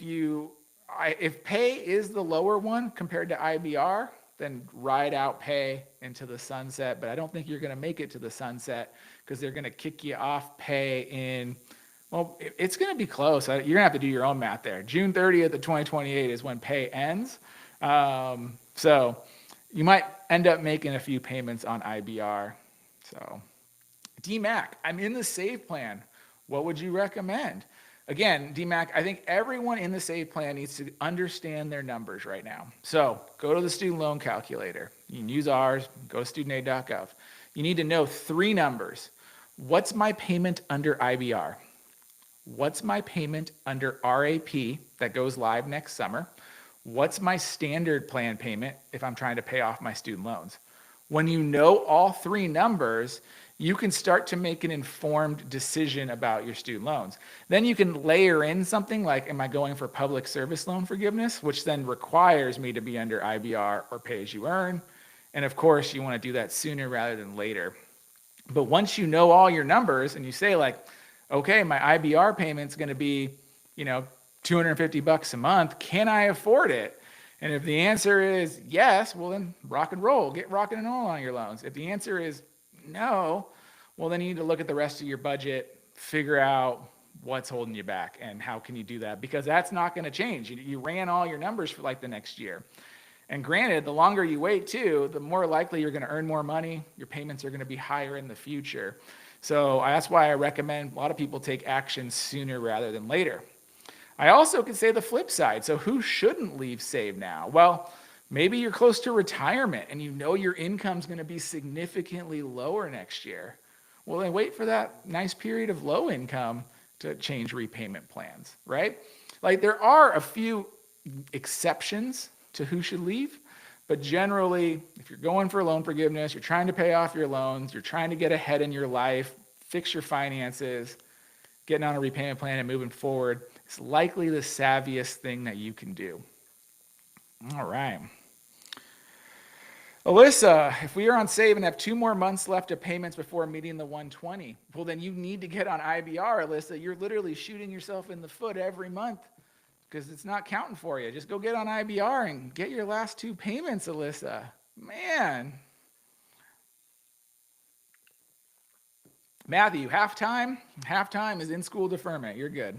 pay is the lower one compared to IBR, then ride out pay into the sunset. But I don't think you're going to make it to the sunset because they're going to kick you off pay in, well, it's going to be close. You're going to have to do your own math there. June 30th of 2028 is when pay ends. So you might end up making a few payments on IBR. So DMAC, I'm in the save plan. What would you recommend? Again, DMAC, I think everyone in the save plan needs to understand their numbers right now. So go to the student loan calculator. You can use ours, go to studentaid.gov. You need to know three numbers. What's my payment under IBR? What's my payment under RAP that goes live next summer? What's my standard plan payment if I'm trying to pay off my student loans? When you know all three numbers, you can start to make an informed decision about your student loans. Then you can layer in something like, am I going for public service loan forgiveness, which then requires me to be under IBR or pay as you earn. And of course, you want to do that sooner rather than later. But once you know all your numbers and you say like, okay, my IBR payment's going to be, $250 a month. Can I afford it? And if the answer is yes, well then rock and roll, get rocking and rolling on your loans. If the answer is no, well then you need to look at the rest of your budget, figure out what's holding you back and how can you do that, because that's not going to change. You ran all your numbers for like the next year. And granted, the longer you wait too, the more likely you're going to earn more money. Your payments are going to be higher in the future. So that's why I recommend a lot of people take action sooner rather than later. I also could say the flip side. So who shouldn't leave save now? Well, maybe you're close to retirement and you know your income's going to be significantly lower next year. Well, then wait for that nice period of low income to change repayment plans, right? Like there are a few exceptions to who should leave, but generally, if you're going for loan forgiveness, you're trying to pay off your loans, you're trying to get ahead in your life, fix your finances, getting on a repayment plan and moving forward, it's likely the savviest thing that you can do. All right. Alyssa, if we are on save and have 2 more months left of payments before meeting the 120, well, then you need to get on IBR, Alyssa. You're literally shooting yourself in the foot every month because it's not counting for you. Just go get on IBR and get your last 2 payments, Alyssa. Man. Matthew, halftime is in-school deferment. You're good.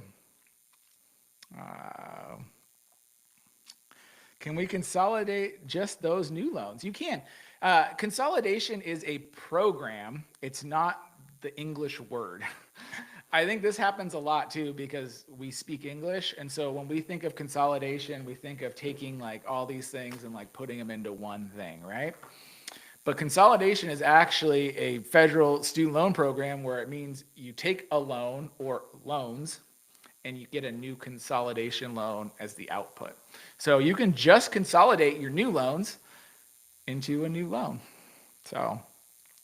Can we consolidate just those new loans? You can. Consolidation is a program. It's not the English word. I think this happens a lot too because we speak English. And so when we think of consolidation, we think of taking like all these things and like putting them into one thing, right? But consolidation is actually a federal student loan program where it means you take a loan or loans and you get a new consolidation loan as the output. So you can just consolidate your new loans into a new loan. So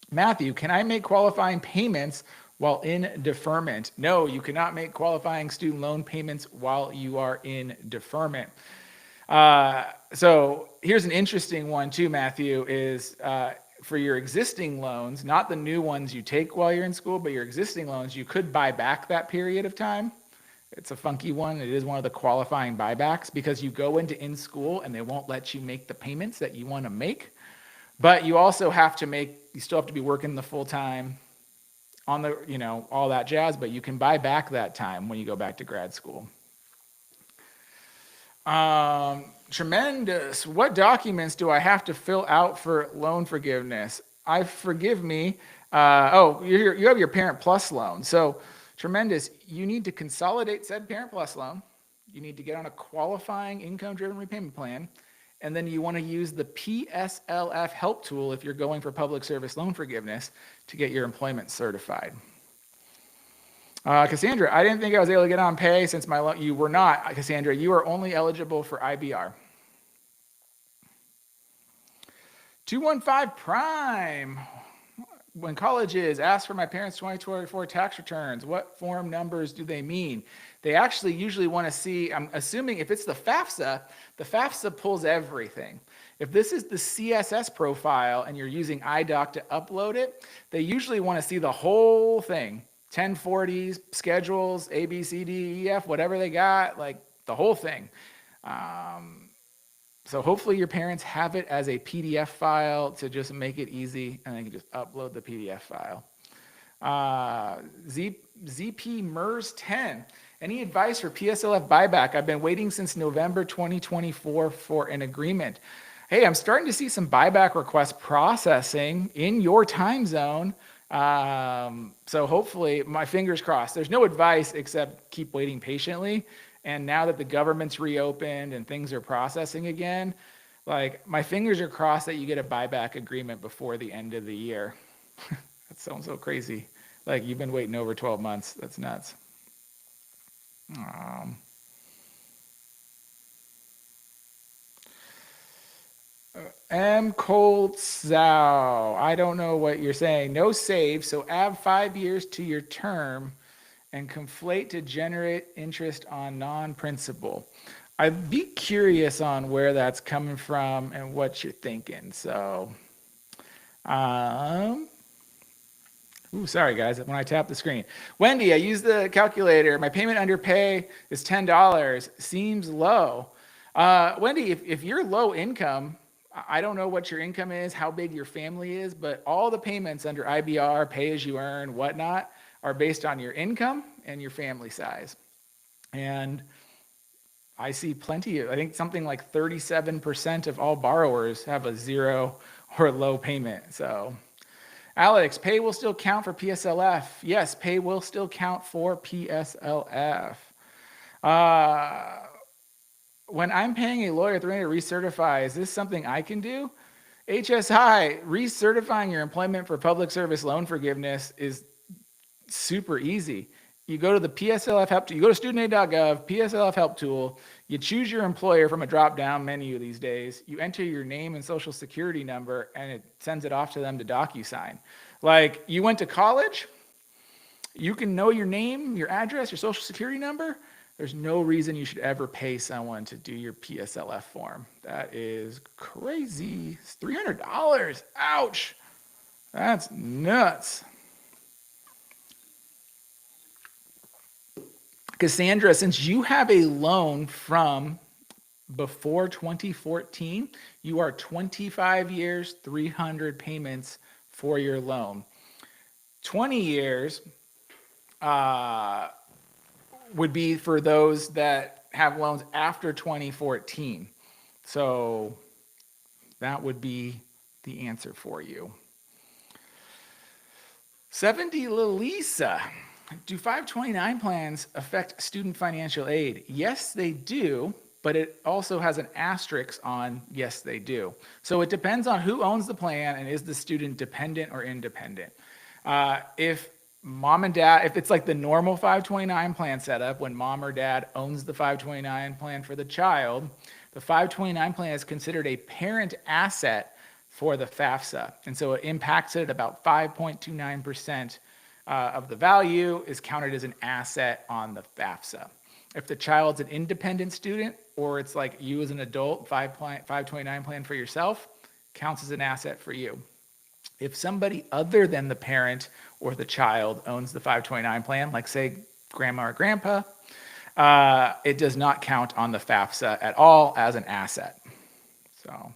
Matthew, can I make qualifying payments while in deferment? No, you cannot make qualifying student loan payments while you are in deferment. So here's an interesting one too, Matthew, is for your existing loans, not the new ones you take while you're in school, but your existing loans, you could buy back that period of time. It's a funky one. It is one of the qualifying buybacks because you go into in school and they won't let you make the payments that you want to make. But you also have to you still have to be working the full time on the, all that jazz, but you can buy back that time when you go back to grad school. Tremendous. What documents do I have to fill out for loan forgiveness? Forgive me. You have your Parent Plus loan. So tremendous. You need to consolidate said Parent Plus loan. You need to get on a qualifying income-driven repayment plan. And then you want to use the PSLF help tool if you're going for public service loan forgiveness to get your employment certified. Cassandra, I didn't think I was able to get on pay since my loan. You were not, Cassandra. You are only eligible for IBR. 215 Prime. When colleges ask for my parents' 2024 tax returns, what form numbers do they mean? They actually usually want to see, I'm assuming if it's the FAFSA pulls everything. If this is the CSS profile and you're using iDoc to upload it, they usually want to see the whole thing. 1040s, schedules, A, B, C, D, E, F, whatever they got, like the whole thing. So hopefully your parents have it as a PDF file to just make it easy, and they can just upload the PDF file. ZP MERS 10. Any advice for PSLF buyback? I've been waiting since November 2024 for an agreement. Hey, I'm starting to see some buyback requests processing in your time zone. So hopefully, my fingers crossed. There's no advice except keep waiting patiently. And now that the government's reopened and things are processing again, like my fingers are crossed that you get a buyback agreement before the end of the year. That sounds so crazy. Like you've been waiting over 12 months. That's nuts. M. Coltzau. I don't know what you're saying. No save, so add 5 years to your term and conflate to generate interest on non-principal. I'd be curious on where that's coming from and what you're thinking. So, sorry guys, when I tap the screen. Wendy, I use the calculator. My payment under pay is $10. Seems low. Wendy, if you're low income, I don't know what your income is, how big your family is, but all the payments under IBR, pay as you earn, whatnot, are based on your income and your family size. And I see plenty of, I think something like 37% of all borrowers have a zero or low payment. So, Alex, pay will still count for PSLF. Yes, pay will still count for PSLF. When I'm paying a lawyer $300 to recertify, is this something I can do? HSI, recertifying your employment for public service loan forgiveness is super easy. You go to the PSLF help tool, you go to studentaid.gov, PSLF help tool, you choose your employer from a drop-down menu these days, you enter your name and social security number, and it sends it off to them to DocuSign. Like, you went to college, you can know your name, your address, your social security number. There's no reason you should ever pay someone to do your PSLF form. That is crazy. It's $300. Ouch. That's nuts. Cassandra, since you have a loan from before 2014, you are 25 years, 300 payments for your loan. 20 years would be for those that have loans after 2014. So that would be the answer for you. 70 Lalisa. Do 529 plans affect student financial aid? Yes, they do, but it also has an asterisk on yes, they do. So it depends on who owns the plan and is the student dependent or independent. If mom and dad, if it's like the normal 529 plan setup, when mom or dad owns the 529 plan for the child, the 529 plan is considered a parent asset for the FAFSA. And so it impacts it at about 5.29% of the value is counted as an asset on the FAFSA. If the child's an independent student, or it's like you as an adult, 529 plan for yourself, counts as an asset for you. If somebody other than the parent or the child owns the 529 plan, like say grandma or grandpa, it does not count on the FAFSA at all as an asset. So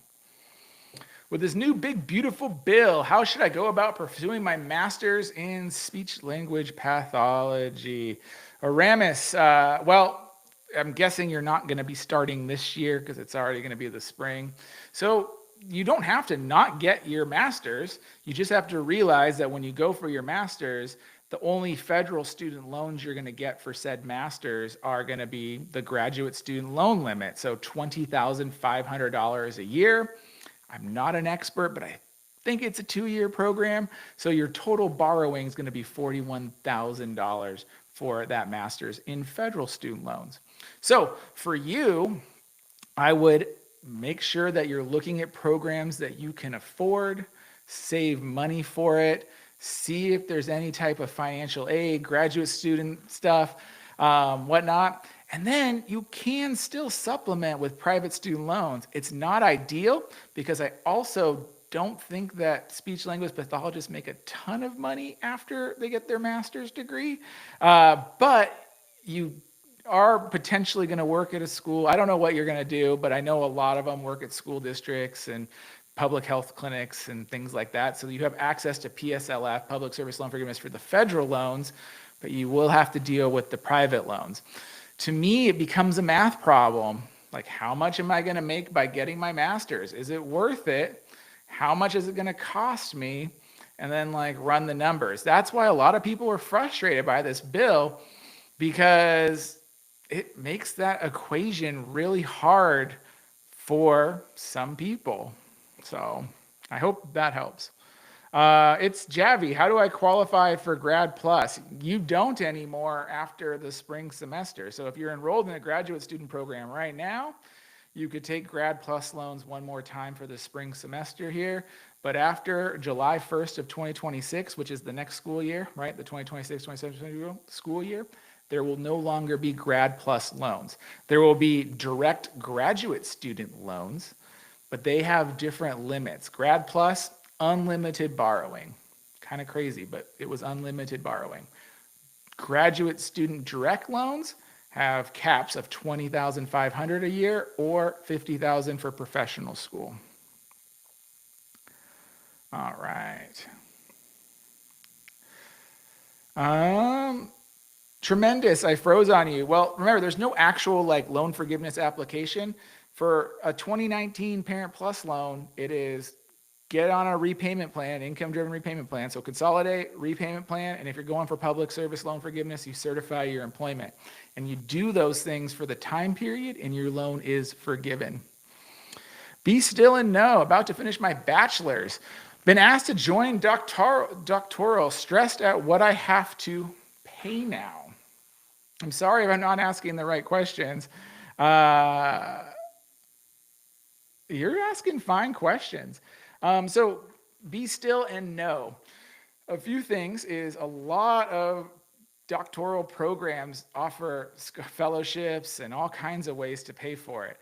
with this new big beautiful bill. How should I go about pursuing my master's in speech language pathology? Aramis, well, I'm guessing you're not going to be starting this year because it's already going to be the spring. So you don't have to not get your master's. You just have to realize that when you go for your master's, the only federal student loans you're going to get for said master's are going to be the graduate student loan limit. So $20,500 a year. I'm not an expert, but I think it's a 2-year program. So your total borrowing is going to be $41,000 for that master's in federal student loans. So for you, I would make sure that you're looking at programs that you can afford, save money for it, see if there's any type of financial aid, graduate student stuff, whatnot. And then you can still supplement with private student loans. It's not ideal because I also don't think that speech language pathologists make a ton of money after they get their master's degree. But you are potentially going to work at a school. I don't know what you're going to do, but I know a lot of them work at school districts and public health clinics and things like that. So you have access to PSLF, Public Service Loan Forgiveness, for the federal loans, but you will have to deal with the private loans. To me, it becomes a math problem. Like, how much am I going to make by getting my master's? Is it worth it? How much is it going to cost me? And then like run the numbers. That's why a lot of people are frustrated by this bill, because it makes that equation really hard for some people. So I hope that helps. It's Javi. How do I qualify for Grad Plus? You don't anymore after the spring semester. So if you're enrolled in a graduate student program right now, you could take Grad Plus loans one more time for the spring semester here. But after July 1st of 2026, which is the next school year, right? The 2026-2027 school year, there will no longer be Grad Plus loans. There will be direct graduate student loans, but they have different limits. Grad Plus, unlimited borrowing. Kind of crazy, but it was unlimited borrowing. Graduate student direct loans have caps of $20,500 a year or $50,000 for professional school. All right. Tremendous, I froze on you. Well, remember, there's no actual like loan forgiveness application. For a 2019 Parent Plus loan, it is get on a repayment plan, income-driven repayment plan. So consolidate, repayment plan, and if you're going for public service loan forgiveness, you certify your employment. And you do those things for the time period, and your loan is forgiven. Be still and know, about to finish my bachelor's. Been asked to join doctoral, stressed at what I have to pay now. I'm sorry if I'm not asking the right questions. You're asking fine questions. So be still and know. A few things is a lot of doctoral programs offer fellowships and all kinds of ways to pay for it.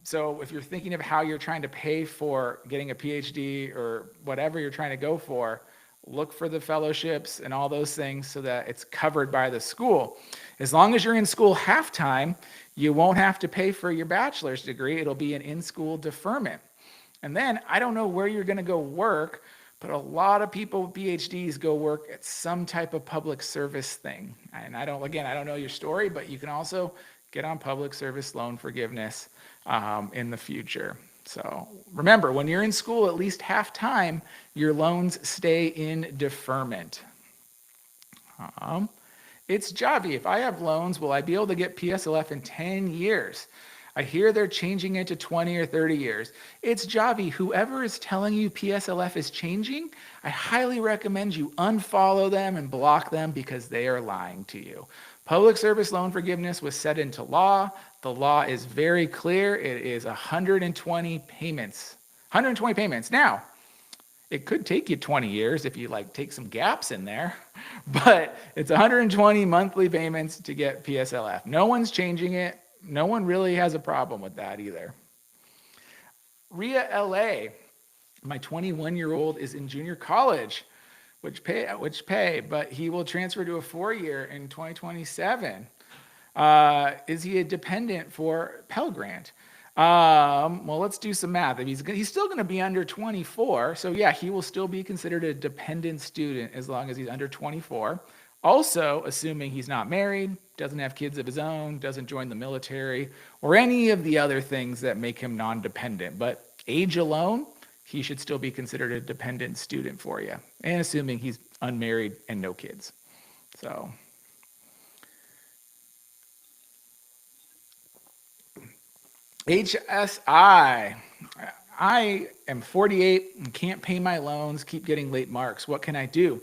So if you're thinking of how you're trying to pay for getting a PhD or whatever you're trying to go for, look for the fellowships and all those things so that it's covered by the school. As long as you're in school half-time, you won't have to pay for your bachelor's degree. It'll be an in-school deferment. And then I don't know where you're going to go work, but a lot of people with PhDs go work at some type of public service thing. And I don't know your story, but you can also get on public service loan forgiveness in the future. So remember, when you're in school at least half time, your loans stay in deferment. It's Javi. If I have loans, will I be able to get PSLF in 10 years? I hear they're changing it to 20 or 30 years. It's Javi. Whoever is telling you PSLF is changing, I highly recommend you unfollow them and block them because they are lying to you. Public service loan forgiveness was set into law. The law is very clear. It is 120 payments. 120 payments. Now, it could take you 20 years if you like take some gaps in there, but it's 120 monthly payments to get PSLF. No one's changing it. No one really has a problem with that either. Ria LA, my 21-year-old is in junior college, which pay, but he will transfer to a 4-year in 2027. Is he a dependent for Pell Grant? Well, let's do some math. If he's still going to be under 24, so yeah, he will still be considered a dependent student as long as he's under 24. Also, assuming he's not married, doesn't have kids of his own, doesn't join the military, or any of the other things that make him non-dependent. But age alone, he should still be considered a dependent student for you, and assuming he's unmarried and no kids. So HSI. I am 48 and can't pay my loans, keep getting late marks. What can I do?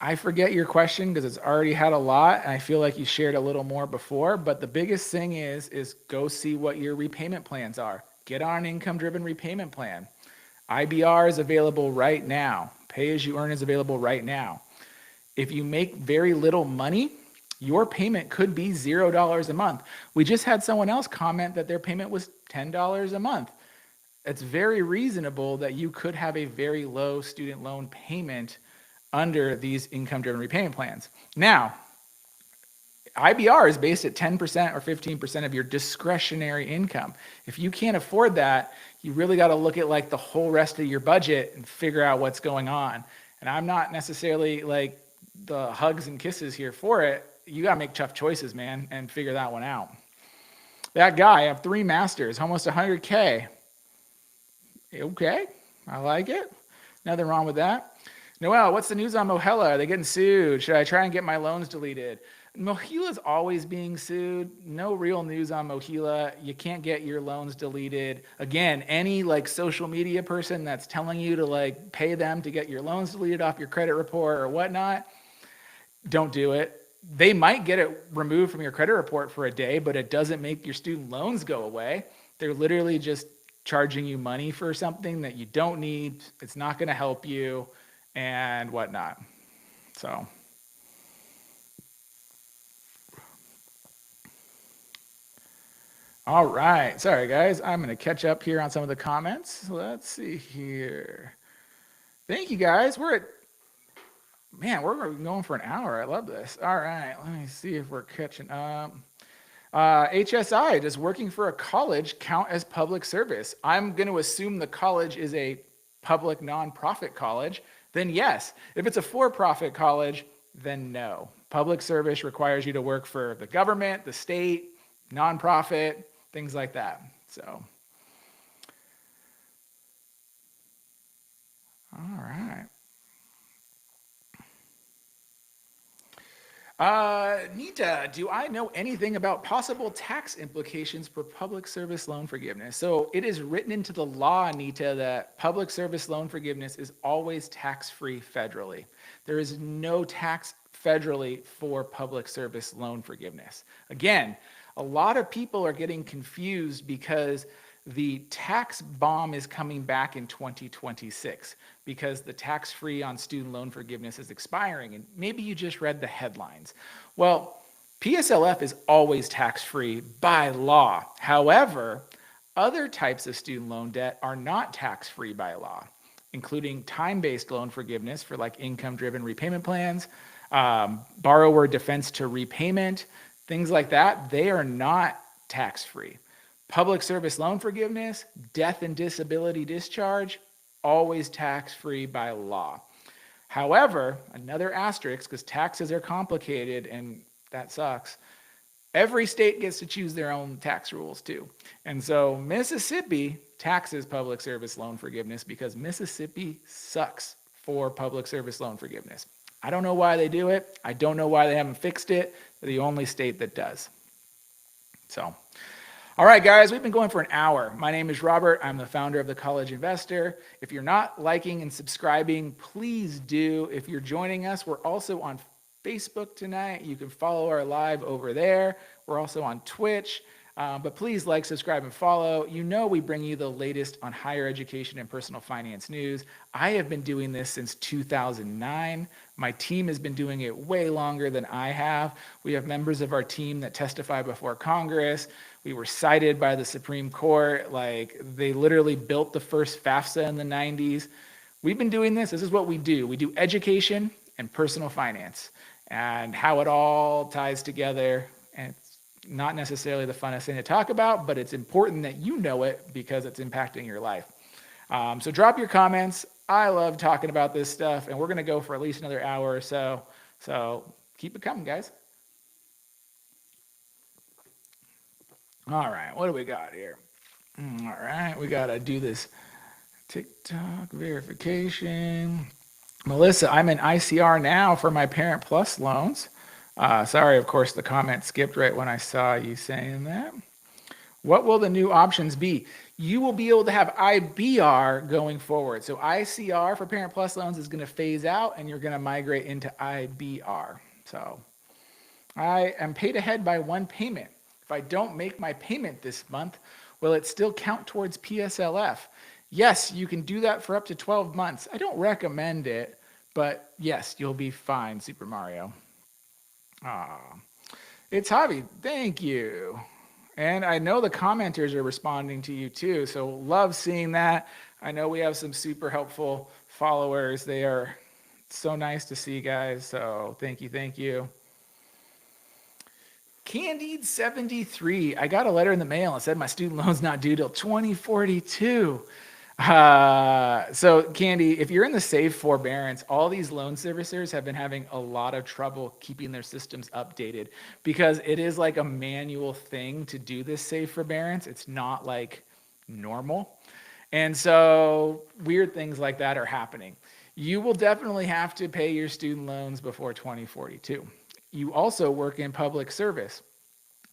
I forget your question because it's already had a lot, and I feel like you shared a little more before. But the biggest thing is go see what your repayment plans are. Get on an income-driven repayment plan. IBR is available right now. Pay as you earn is available right now. If you make very little money, your payment could be $0 a month. We just had someone else comment that their payment was $10 a month. It's very reasonable that you could have a very low student loan payment under these income-driven repayment plans. Now, IBR is based at 10% or 15% of your discretionary income. If you can't afford that, you really got to look at like the whole rest of your budget and figure out what's going on. And I'm not necessarily like the hugs and kisses here for it. You got to make tough choices, man, and figure that one out. That guy, I have 3 masters, almost 100K. Okay, I like it. Nothing wrong with that. Noel, what's the news on Mohela? Are they getting sued? Should I try and get my loans deleted? Mohela's always being sued. No real news on Mohela. You can't get your loans deleted. Again, any like social media person that's telling you to like pay them to get your loans deleted off your credit report or whatnot, don't do it. They might get it removed from your credit report for a day, but it doesn't make your student loans go away. They're literally just charging you money for something that you don't need. It's not going to help you and whatnot. So all right, sorry guys, I'm going to catch up here on some of the comments. Let's see here. Thank you guys. We're going for an hour. I love this. All right, let me see if we're catching up. HSI, does working for a college count as public service? I'm going to assume the college is a public nonprofit college. Then yes. If it's a for-profit college, then no. Public service requires you to work for the government, the state, nonprofit, things like that. So, all right. Nita, do I know anything about possible tax implications for public service loan forgiveness? So it is written into the law, Nita, that public service loan forgiveness is always tax-free federally. There is no tax federally for public service loan forgiveness. Again, a lot of people are getting confused because the tax bomb is coming back in 2026 because the tax-free on student loan forgiveness is expiring. And maybe you just read the headlines. Well, PSLF is always tax-free by law. However, other types of student loan debt are not tax-free by law, including time-based loan forgiveness for like income-driven repayment plans, borrower defense to repayment, things like that. They are not tax-free. Public service loan forgiveness, death and disability discharge, always tax-free by law. However, another asterisk, because taxes are complicated and that sucks, every state gets to choose their own tax rules too. And so Mississippi taxes public service loan forgiveness because Mississippi sucks for public service loan forgiveness. I don't know why they do it. I don't know why they haven't fixed it. They're the only state that does. So, all right, guys, we've been going for an hour. My name is Robert. I'm the founder of The College Investor. If you're not liking and subscribing, please do. If you're joining us, we're also on Facebook tonight. You can follow our live over there. We're also on Twitch. But please like, subscribe, and follow. You know we bring you the latest on higher education and personal finance news. I have been doing this since 2009. My team has been doing it way longer than I have. We have members of our team that testify before Congress. We were cited by the Supreme Court. Like, they literally built the first FAFSA in the 90s. We've been doing this. This is what we do. We do education and personal finance and how it all ties together. And Not necessarily the funnest thing to talk about, but it's important that you know it because it's impacting your life. So drop your comments. I love talking about this stuff, and we're going to go for at least another hour or so. So keep it coming, guys. All right, what do we got here? All right, we got to do this TikTok verification. Melissa, I'm in ICR now for my Parent Plus loans. Sorry, of course, the comment skipped right when I saw you saying that. What will the new options be? You will be able to have IBR going forward. So ICR for Parent Plus loans is going to phase out and you're going to migrate into IBR. So I am paid ahead by one payment. If I don't make my payment this month, will it still count towards PSLF? Yes, you can do that for up to 12 months. I don't recommend it, but yes, you'll be fine, Super Mario. It's Javi. Thank you. And I know the commenters are responding to you too. So love seeing that. I know we have some super helpful followers. They are so nice to see, guys. So thank you. Thank you. Candide 73. I got a letter in the mail and said my student loan's not due till 2042. So Candy, if you're in the safe forbearance, all these loan servicers have been having a lot of trouble keeping their systems updated because it is like a manual thing to do this safe forbearance. It's not like normal. And so weird things like that are happening. You will definitely have to pay your student loans before 2042. You also work in public service.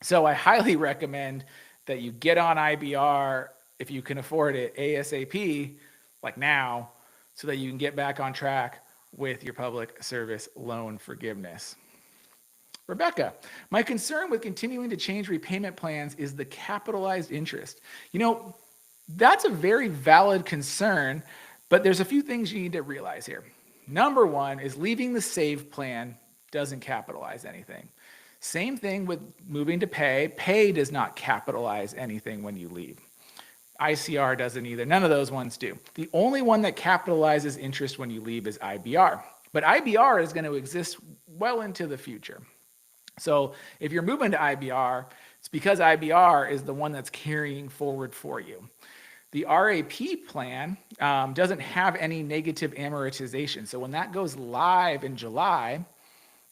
So I highly recommend that you get on IBR if you can afford it ASAP, like now, so that you can get back on track with your public service loan forgiveness. Rebecca, my concern with continuing to change repayment plans is the capitalized interest. You know, that's a very valid concern, but there's a few things you need to realize here. Number one is leaving the save plan doesn't capitalize anything. Same thing with moving to pay. Pay does not capitalize anything when you leave. ICR doesn't either. None of those ones do. The only one that capitalizes interest when you leave is IBR. But IBR is going to exist well into the future. So if you're moving to IBR, it's because IBR is the one that's carrying forward for you. The RAP plan doesn't have any negative amortization. So when that goes live in July,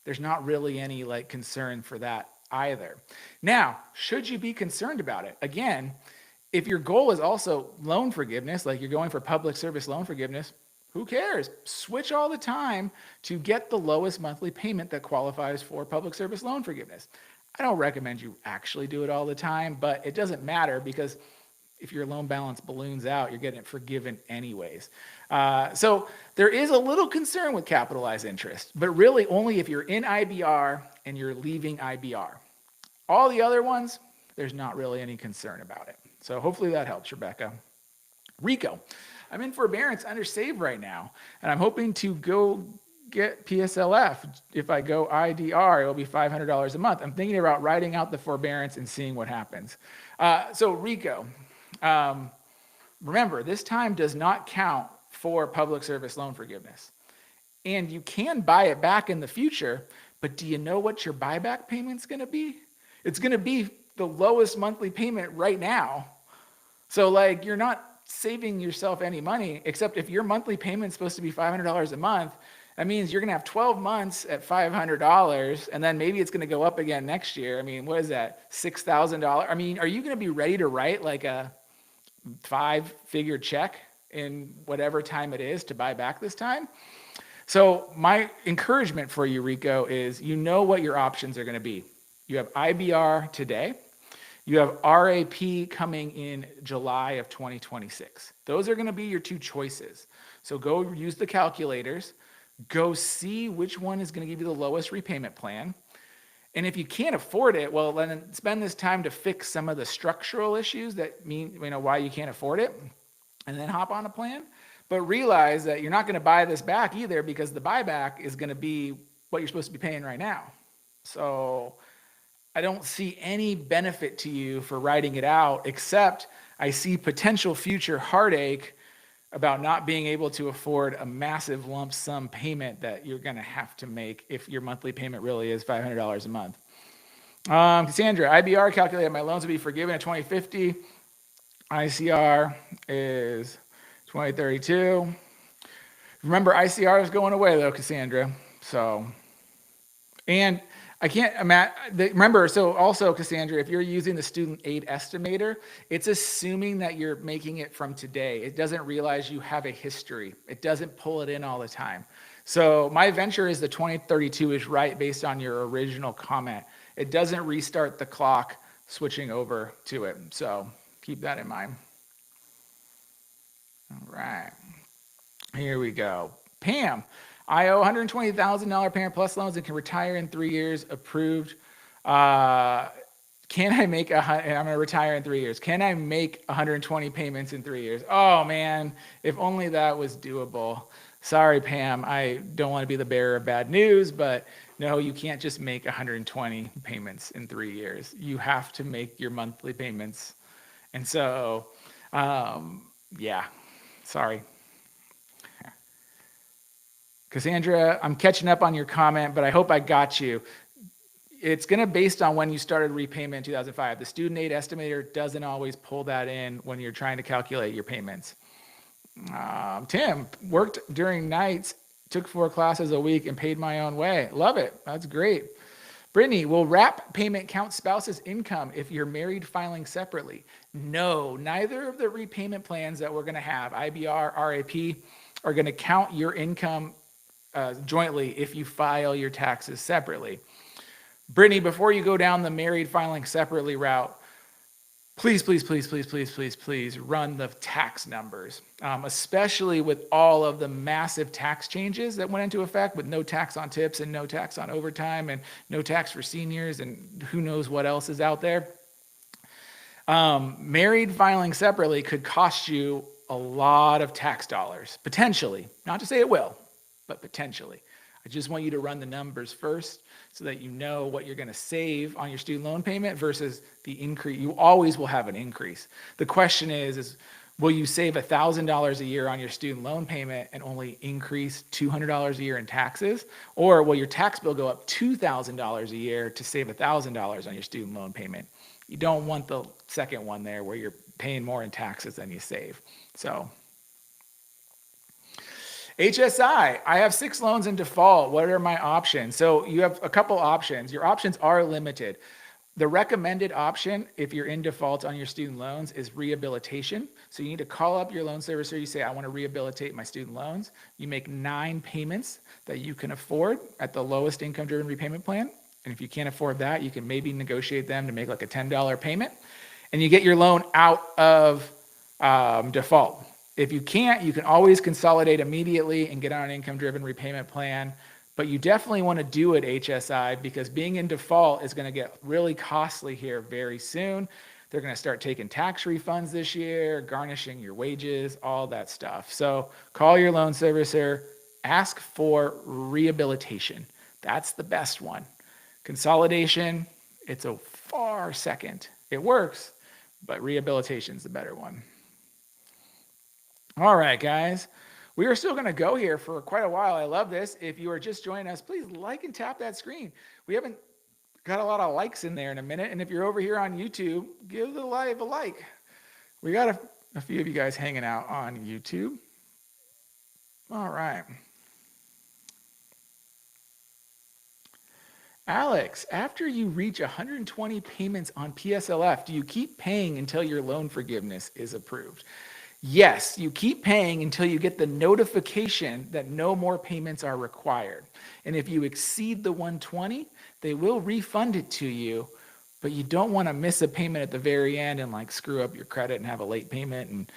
there's not really any like concern for that either. Now, should you be concerned about it? Again, if your goal is also loan forgiveness, like you're going for public service loan forgiveness, who cares? Switch all the time to get the lowest monthly payment that qualifies for public service loan forgiveness. I don't recommend you actually do it all the time, but it doesn't matter because if your loan balance balloons out, you're getting it forgiven anyways. So there is a little concern with capitalized interest, but really only if you're in IBR and you're leaving IBR. All the other ones, there's not really any concern about it. So hopefully that helps, Rebecca. Rico, I'm in forbearance under SAVE right now, and I'm hoping to go get PSLF. If I go IDR, it'll be $500 a month. I'm thinking about writing out the forbearance and seeing what happens. So Rico, remember, this time does not count for public service loan forgiveness. And you can buy it back in the future, but do you know what your buyback payment's going to be? It's going to be the lowest monthly payment right now. So like you're not saving yourself any money, except if your monthly payment's supposed to be $500 a month, that means you're going to have 12 months at $500, and then maybe it's going to go up again next year. I mean, what is that, $6,000? I mean, are you going to be ready to write like a 5-figure check in whatever time it is to buy back this time? So my encouragement for you, Rico, is you know what your options are going to be. You have IBR today. You have RAP coming in July of 2026. Those are going to be your two choices. So go use the calculators. Go see which one is going to give you the lowest repayment plan. And if you can't afford it, well, then spend this time to fix some of the structural issues that mean, why you can't afford it, and then hop on a plan. But realize that you're not going to buy this back either because the buyback is going to be what you're supposed to be paying right now. So I don't see any benefit to you for writing it out, except I see potential future heartache about not being able to afford a massive lump sum payment that you're going to have to make if your monthly payment really is $500 a month. Cassandra, IBR calculated my loans will be forgiven at 2050. ICR is 2032. Remember, ICR is going away though, Cassandra. So, and I can't imagine. Remember, so also, Cassandra, if you're using the student aid estimator, it's assuming that you're making it from today. It doesn't realize you have a history. It doesn't pull it in all the time. So my venture is the 2032 is right based on your original comment. It doesn't restart the clock switching over to it. So keep that in mind. All right. Here we go. Pam, I owe $120,000 Parent Plus loans and can retire in 3 years. Approved. Can I make and I'm going to retire in 3 years. Can I make 120 payments in 3 years? Oh man, if only that was doable. Sorry, Pam. I don't want to be the bearer of bad news, but no, you can't just make 120 payments in 3 years. You have to make your monthly payments. And so, yeah, sorry. Cassandra, I'm catching up on your comment, but I hope I got you. It's going to based on when you started repayment in 2005. The student aid estimator doesn't always pull that in when you're trying to calculate your payments. Tim, worked during nights, took 4 classes a week and paid my own way. Love it. That's great. Brittany, will wrap payment count spouse's income if you're married filing separately? No, neither of the repayment plans that we're going to have, IBR, RAP, are going to count your income jointly if you file your taxes separately. Brittany, before you go down the married filing separately route, please run the tax numbers, especially with all of the massive tax changes that went into effect with no tax on tips and no tax on overtime and no tax for seniors and who knows what else is out there. Married filing separately could cost you a lot of tax dollars, potentially. Not to say it will, but potentially. I just want you to run the numbers first so that you know what you're going to save on your student loan payment versus the increase. You always will have an increase. The question is will you save $1,000 a year on your student loan payment and only increase $200 a year in taxes? Or will your tax bill go up $2,000 a year to save $1,000 on your student loan payment? You don't want the second one there where you're paying more in taxes than you save. So HSI, I have 6 loans in default. What are my options? So you have a couple options. Your options are limited. The recommended option, if you're in default on your student loans, is rehabilitation. So you need to call up your loan servicer. You say, I want to rehabilitate my student loans. You make 9 payments that you can afford at the lowest income-driven repayment plan. And if you can't afford that, you can maybe negotiate them to make like a $10 payment. And you get your loan out of default. If you can't, you can always consolidate immediately and get on an income-driven repayment plan. But you definitely want to do it HSI because being in default is going to get really costly here very soon. They're going to start taking tax refunds this year, garnishing your wages, all that stuff. So call your loan servicer, ask for rehabilitation. That's the best one. Consolidation, it's a far second. It works, but rehabilitation is the better one. All right, guys. We are still going to go here for quite a while. I love this. If you are just joining us, please like and tap that screen. We haven't got a lot of likes in there in a minute. And if you're over here on YouTube, give the live a like. We got a few of you guys hanging out on YouTube. All right. Alex, after you reach 120 payments on PSLF, do you keep paying until your loan forgiveness is approved? Yes, you keep paying until you get the notification that no more payments are required. And if you exceed the 120, they will refund it to you, but you don't want to miss a payment at the very end and like screw up your credit and have a late payment and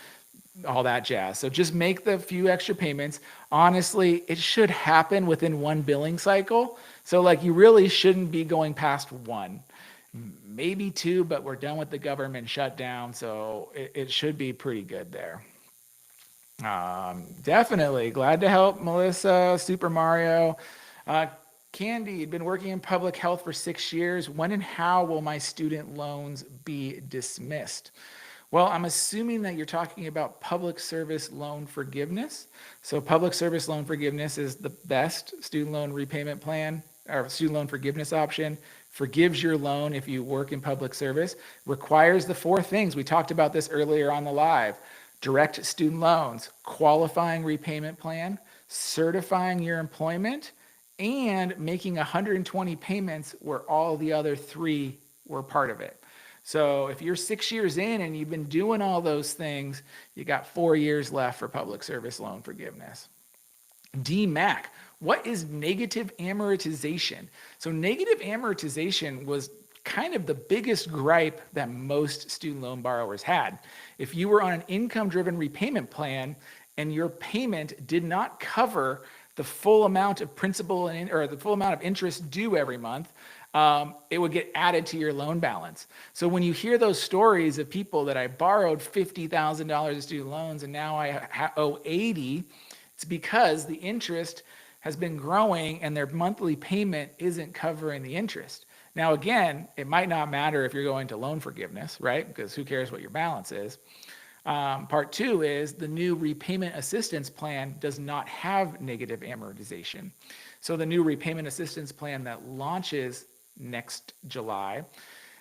all that jazz. So just make the few extra payments. Honestly, it should happen within 1 billing cycle. So like you really shouldn't be going past 1. Maybe 2, but we're done with the government shutdown, so it should be pretty good there. Definitely. Glad to help, Melissa, Super Mario. Candy, you've been working in public health for 6 years. When and how will my student loans be dismissed? Well, I'm assuming that you're talking about public service loan forgiveness. So public service loan forgiveness is the best student loan repayment plan or student loan forgiveness option. forgives your loan if you work in public service, requires the 4 things. We talked about this earlier on the live: direct student loans, qualifying repayment plan, certifying your employment, and making 120 payments where all the other 3 were part of it. So if you're 6 years in and you've been doing all those things, you got 4 years left for public service loan forgiveness. DMAC, what is negative amortization? So negative amortization was kind of the biggest gripe that most student loan borrowers had. If you were on an income-driven repayment plan and your payment did not cover the full amount of principal or the full amount of interest due every month, it would get added to your loan balance. So when you hear those stories of people that I borrowed $50,000 of student loans and now I owe 80, it's because the interest has been growing and their monthly payment isn't covering the interest. Now, again, it might not matter if you're going to loan forgiveness, right? Because who cares what your balance is? Part 2 is the new repayment assistance plan does not have negative amortization. So the new repayment assistance plan that launches next July,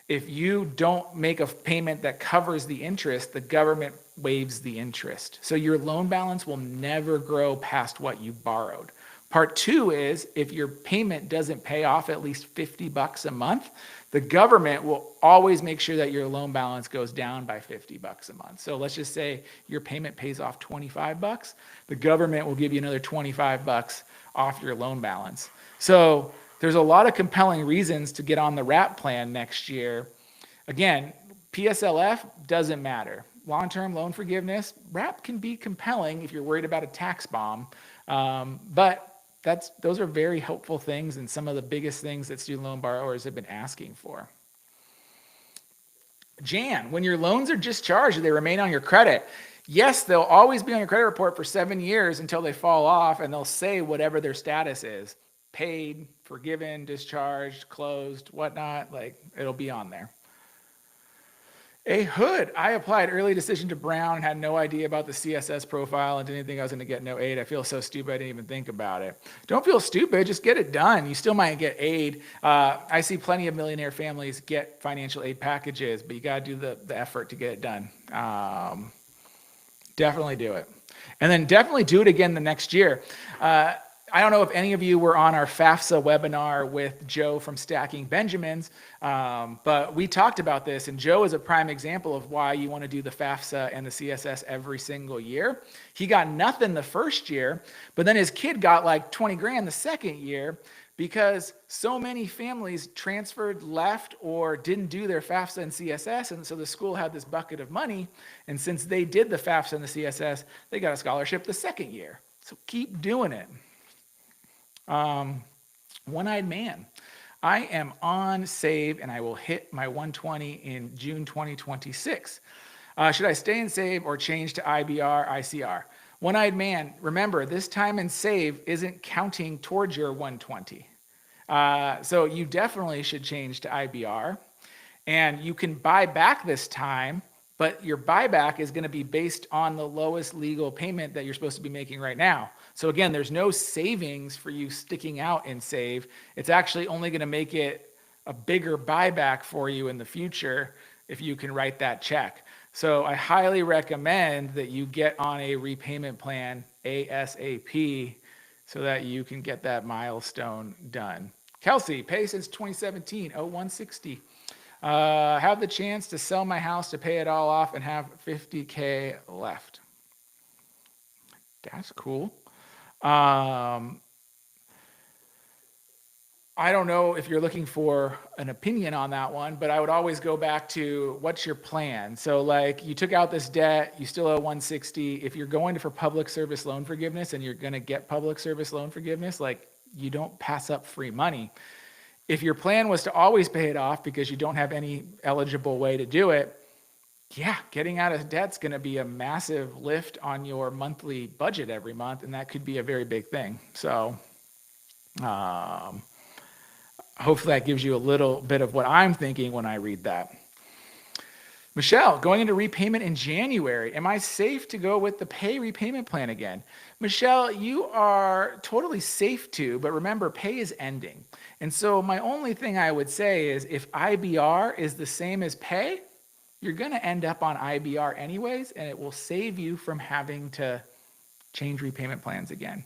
if you don't make a payment that covers the interest, the government waives the interest. So your loan balance will never grow past what you borrowed. Part 2 is if your payment doesn't pay off at least $50 a month, the government will always make sure that your loan balance goes down by $50 a month. So let's just say your payment pays off $25, the government will give you another $25 off your loan balance. So there's a lot of compelling reasons to get on the RAP plan next year. Again, PSLF doesn't matter. Long-term loan forgiveness, RAP can be compelling if you're worried about a tax bomb, but those are very helpful things and some of the biggest things that student loan borrowers have been asking for. Jan, when your loans are discharged, they remain on your credit. Yes, they'll always be on your credit report for 7 years until they fall off, and they'll say whatever their status is: paid, forgiven, discharged, closed, whatnot. Like, it'll be on there. A Hood, I applied early decision to Brown and had no idea about the CSS profile and didn't think I was going to get no aid. I feel so stupid I didn't even think about it. Don't feel stupid, just get it done. You still might get aid. I see plenty of millionaire families get financial aid packages, but you got to do the effort to get it done. Definitely do it. And then definitely do it again the next year. I don't know if any of you were on our FAFSA webinar with Joe from Stacking Benjamins, but we talked about this, and Joe is a prime example of why you want to do the FAFSA and the CSS every single year. He got nothing the first year, but then his kid got like 20 grand the second year because so many families transferred, left, or didn't do their FAFSA and CSS, and so the school had this bucket of money, and since they did the FAFSA and the CSS, they got a scholarship the second year. So keep doing it. One-Eyed Man. I am on Save and I will hit my 120 in June 2026. Should I stay in Save or change to IBR, ICR? One-Eyed Man, remember, this time in Save isn't counting towards your 120. So you definitely should change to IBR. And you can buy back this time, but your buyback is going to be based on the lowest legal payment that you're supposed to be making right now. So again, there's no savings for you sticking out in Save. It's actually only going to make it a bigger buyback for you in the future if you can write that check. So I highly recommend that you get on a repayment plan ASAP so that you can get that milestone done. Kelsey, pay since 2017, 0160. Have the chance to sell my house to pay it all off and have $50K left. That's cool. I don't know if you're looking for an opinion on that one, but I would always go back to what's your plan. So like you took out this debt, you still owe 160. If you're going for public service loan forgiveness and you're going to get public service loan forgiveness, like you don't pass up free money. If your plan was to always pay it off because you don't have any eligible way to do it, yeah, getting out of debt's going to be a massive lift on your monthly budget every month, and that could be a very big thing. So hopefully that gives you a little bit of what I'm thinking when I read that. Michelle, going into repayment in January, am I safe to go with the pay repayment plan again? Michelle, you are totally safe to, but remember, pay is ending. And so my only thing I would say is if IBR is the same as pay, you're going to end up on IBR anyways, and it will save you from having to change repayment plans again.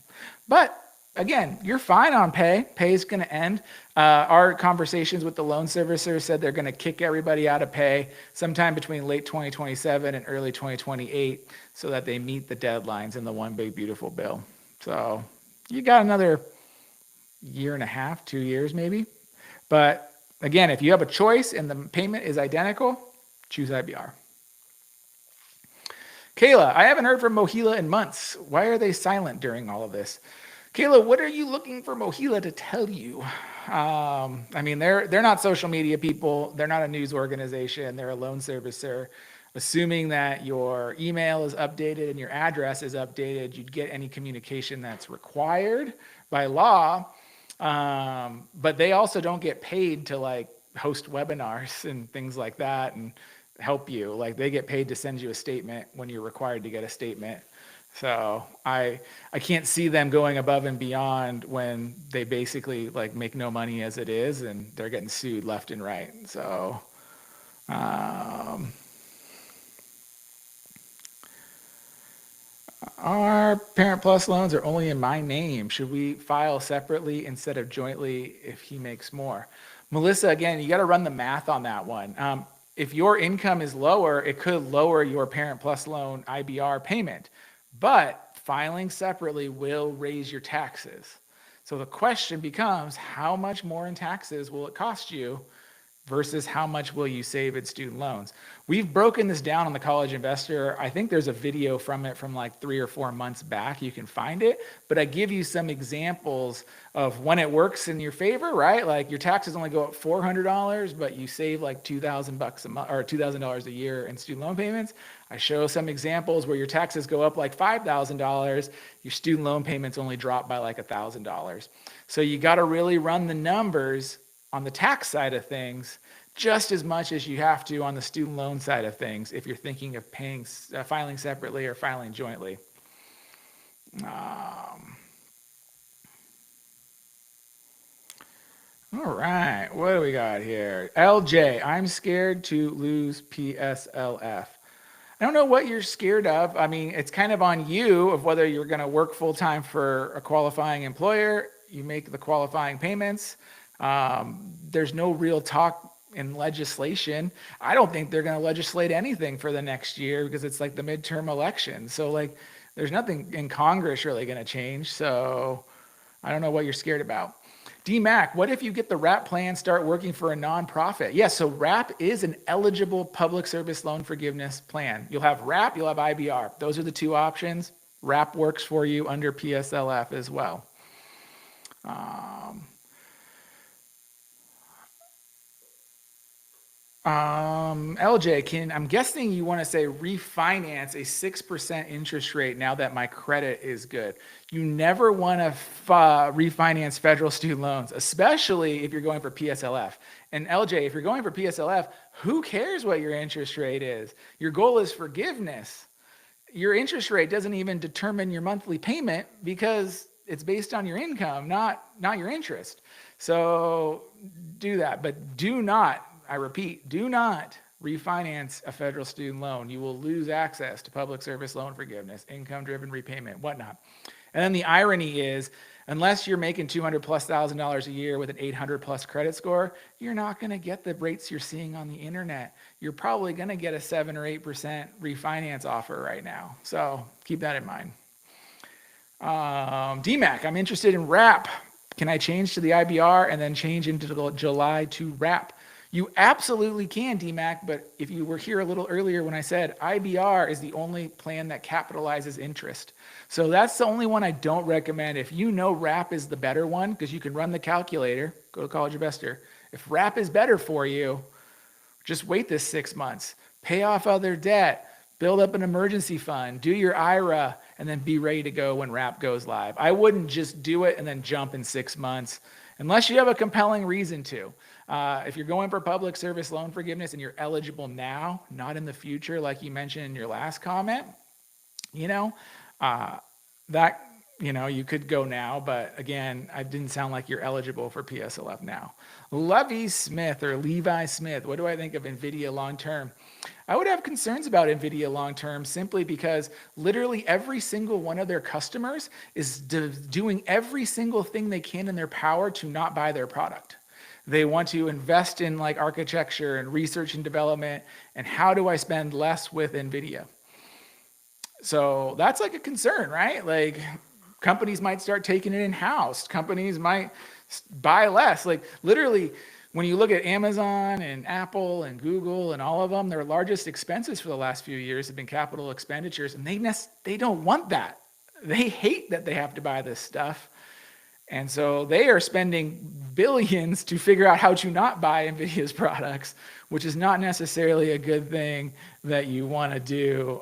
But again, you're fine on pay. Pay is going to end. Our conversations with the loan servicer said they're going to kick everybody out of pay sometime between late 2027 and early 2028 so that they meet the deadlines in the One Big Beautiful Bill. So you got another year and a half, 2 years maybe. But again, if you have a choice and the payment is identical, choose IBR. Kayla, I haven't heard from Mohila in months. Why are they silent during all of this? Kayla, what are you looking for Mohila to tell you? I mean, they're not social media people. They're not a news organization. They're a loan servicer. Assuming that your email is updated and your address is updated, you'd get any communication that's required by law. But they also don't get paid to like host webinars and things like that and help you. Like they get paid to send you a statement when you're required to get a statement. So I can't see them going above and beyond when they basically like make no money as it is and they're getting sued left and right. So our Parent Plus loans are only in my name. Should we file separately instead of jointly if he makes more? Melissa, again, you got to run the math on that one. If your income is lower, it could lower your Parent Plus loan IBR payment, but filing separately will raise your taxes. So the question becomes, how much more in taxes will it cost you versus how much will you save in student loans? We've broken this down on the College Investor. I think there's a video from it from like 3 or 4 months back. You can find it, but I give you some examples of when it works in your favor, right? Like your taxes only go up $400, but you save like $2,000 a month or $2,000 a year in student loan payments. I show some examples where your taxes go up like $5,000, your student loan payments only drop by like $1,000. So you got to really run the numbers on the tax side of things just as much as you have to on the student loan side of things if you're thinking of filing separately or filing jointly. All right, what do we got here? LJ, I'm scared to lose PSLF. I don't know what you're scared of. I mean, it's kind of on you of whether you're going to work full-time for a qualifying employer. You make the qualifying payments. There's no real talk in legislation. I don't think they're going to legislate anything for the next year because it's like the midterm election. So like there's nothing in Congress really going to change. So I don't know what you're scared about. DMAC, what if you get the WRAP plan, start working for a nonprofit? Yes, so WRAP is an eligible public service loan forgiveness plan. You'll have WRAP, you'll have IBR. Those are the two options. WRAP works for you under PSLF as well. LJ, I'm guessing you want to say refinance a 6% interest rate now that my credit is good. You never want to refinance federal student loans, especially if you're going for PSLF. And LJ, if you're going for PSLF, who cares what your interest rate is? Your goal is forgiveness. Your interest rate doesn't even determine your monthly payment because it's based on your income, not your interest. So do that, but do not, I repeat, do not refinance a federal student loan. You will lose access to public service loan forgiveness, income-driven repayment, whatnot. And then the irony is, unless you're making $200,000+ a year with an 800+ credit score, you're not going to get the rates you're seeing on the internet. You're probably going to get a 7 or 8% refinance offer right now. So keep that in mind. DMAC, I'm interested in WRAP. Can I change to the IBR and then change into July to WRAP? You absolutely can, DMAC, but if you were here a little earlier when I said IBR is the only plan that capitalizes interest. So that's the only one I don't recommend. If you know WRAP is the better one, because you can run the calculator, go to College Investor. If WRAP is better for you, just wait this 6 months. Pay off other debt, build up an emergency fund, do your IRA, and then be ready to go when WRAP goes live. I wouldn't just do it and then jump in 6 months unless you have a compelling reason to. If you're going for public service loan forgiveness and you're eligible now, not in the future, like you mentioned in your last comment, you know, uh, that, you could go now, but again, I didn't sound like you're eligible for PSLF now. Levi Smith or Levi Smith, what do I think of NVIDIA long term? I would have concerns about NVIDIA long term simply because literally every single one of their customers is doing every single thing they can in their power to not buy their product. They want to invest in like architecture and research and development, and how do I spend less with NVIDIA? So that's like a concern, right? Like companies might start taking it in-house. Companies might buy less. Like literally, when you look at Amazon and Apple and Google and all of them, their largest expenses for the last few years have been capital expenditures, and they don't want that. They hate that they have to buy this stuff. And so they are spending billions to figure out how to not buy NVIDIA's products, which is not necessarily a good thing that you want to do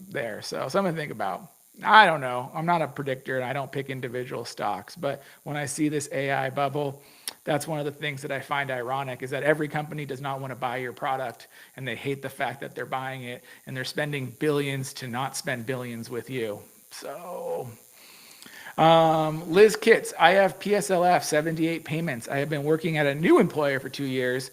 there. So something to think about. I don't know. I'm not a predictor and I don't pick individual stocks. But when I see this AI bubble, that's one of the things that I find ironic is that every company does not want to buy your product and they hate the fact that they're buying it and they're spending billions to not spend billions with you. So... Liz Kitts, I have PSLF 78 payments. I have been working at a new employer for 2 years.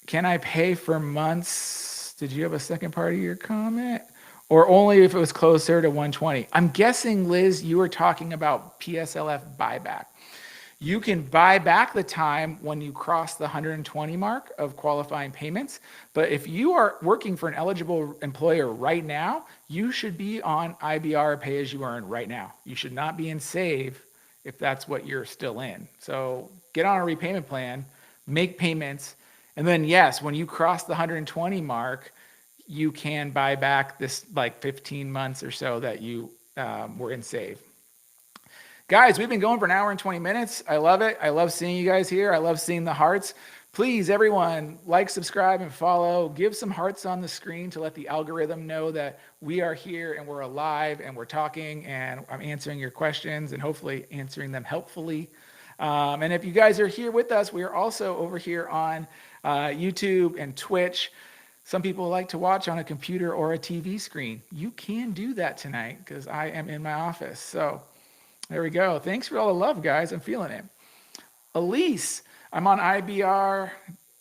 Can I pay for months? Did you have a second part of your comment? Or only if it was closer to 120? I'm guessing, Liz, you were talking about PSLF buyback. You can buy back the time when you cross the 120 mark of qualifying payments. But if you are working for an eligible employer right now, you should be on IBR pay as you earn right now. You should not be in save if that's what you're still in. So get on a repayment plan, make payments, and then yes, when you cross the 120 mark, you can buy back this like 15 months or so that you were in save. Guys, we've been going for an hour and 20 minutes. I love it. I love seeing you guys here. I love seeing the hearts. Please, everyone, like, subscribe, and follow. Give some hearts on the screen to let the algorithm know that we are here and we're alive and we're talking and I'm answering your questions and hopefully answering them helpfully. And if you guys are here with us, we are also over here on YouTube and Twitch. Some people like to watch on a computer or a TV screen. You can do that tonight because I am in my office. So there we go. Thanks for all the love, guys. I'm feeling it. Elise, I'm on IBR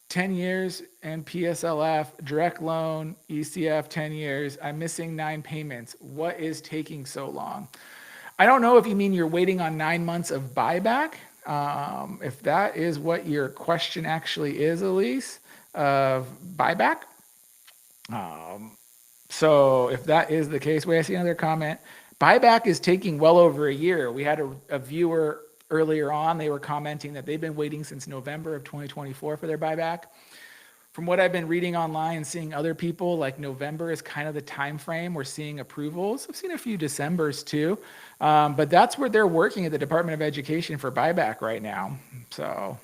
10 years and PSLF, direct loan, ECF 10 years. I'm missing 9 payments. What is taking so long? I don't know if you mean you're waiting on 9 months of buyback. If that is what your question actually is, Elise, of buyback. So if that is the case, wait, I see another comment. Buyback is taking well over a year. We had a viewer earlier on. They were commenting that they've been waiting since November of 2024 for their buyback. From what I've been reading online and seeing other people, like November is kind of the time frame we're seeing approvals. I've seen a few Decembers too, but that's where they're working at the Department of Education for buyback right now. So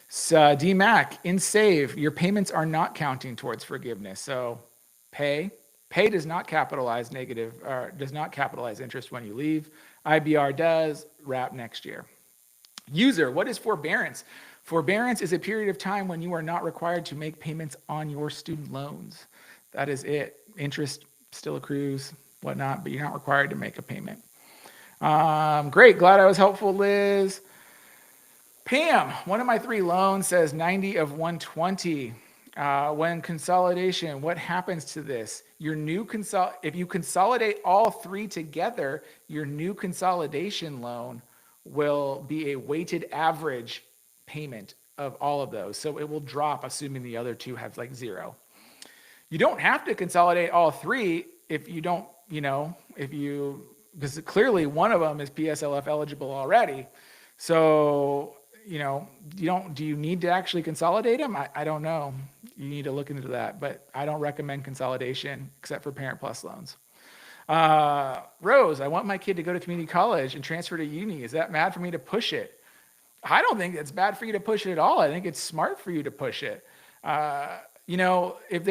DMAC, in SAVE, your payments are not counting towards forgiveness. So pay does not capitalize negative, or does not capitalize interest when you leave. IBR does, wrap next year. User, what is forbearance? Forbearance is a period of time when you are not required to make payments on your student loans. That is it. Interest still accrues, whatnot, but you're not required to make a payment. Great, glad I was helpful, Liz. Pam, one of my 3 loans says 90 of 120. When consolidation, what happens to this? Your new if you consolidate all 3 together, your new consolidation loan will be a weighted average payment of all of those. So it will drop, assuming the other 2 have like 0. You don't have to consolidate all 3 if you don't, because clearly one of them is PSLF eligible already. So, do you need to actually consolidate them? I don't know. You need to look into that, but I don't recommend consolidation except for Parent Plus loans. Rose, I want my kid to go to community college and transfer to uni. Is that mad for me to push it? I don't think it's bad for you to push it at all. I think it's smart for you to push it. If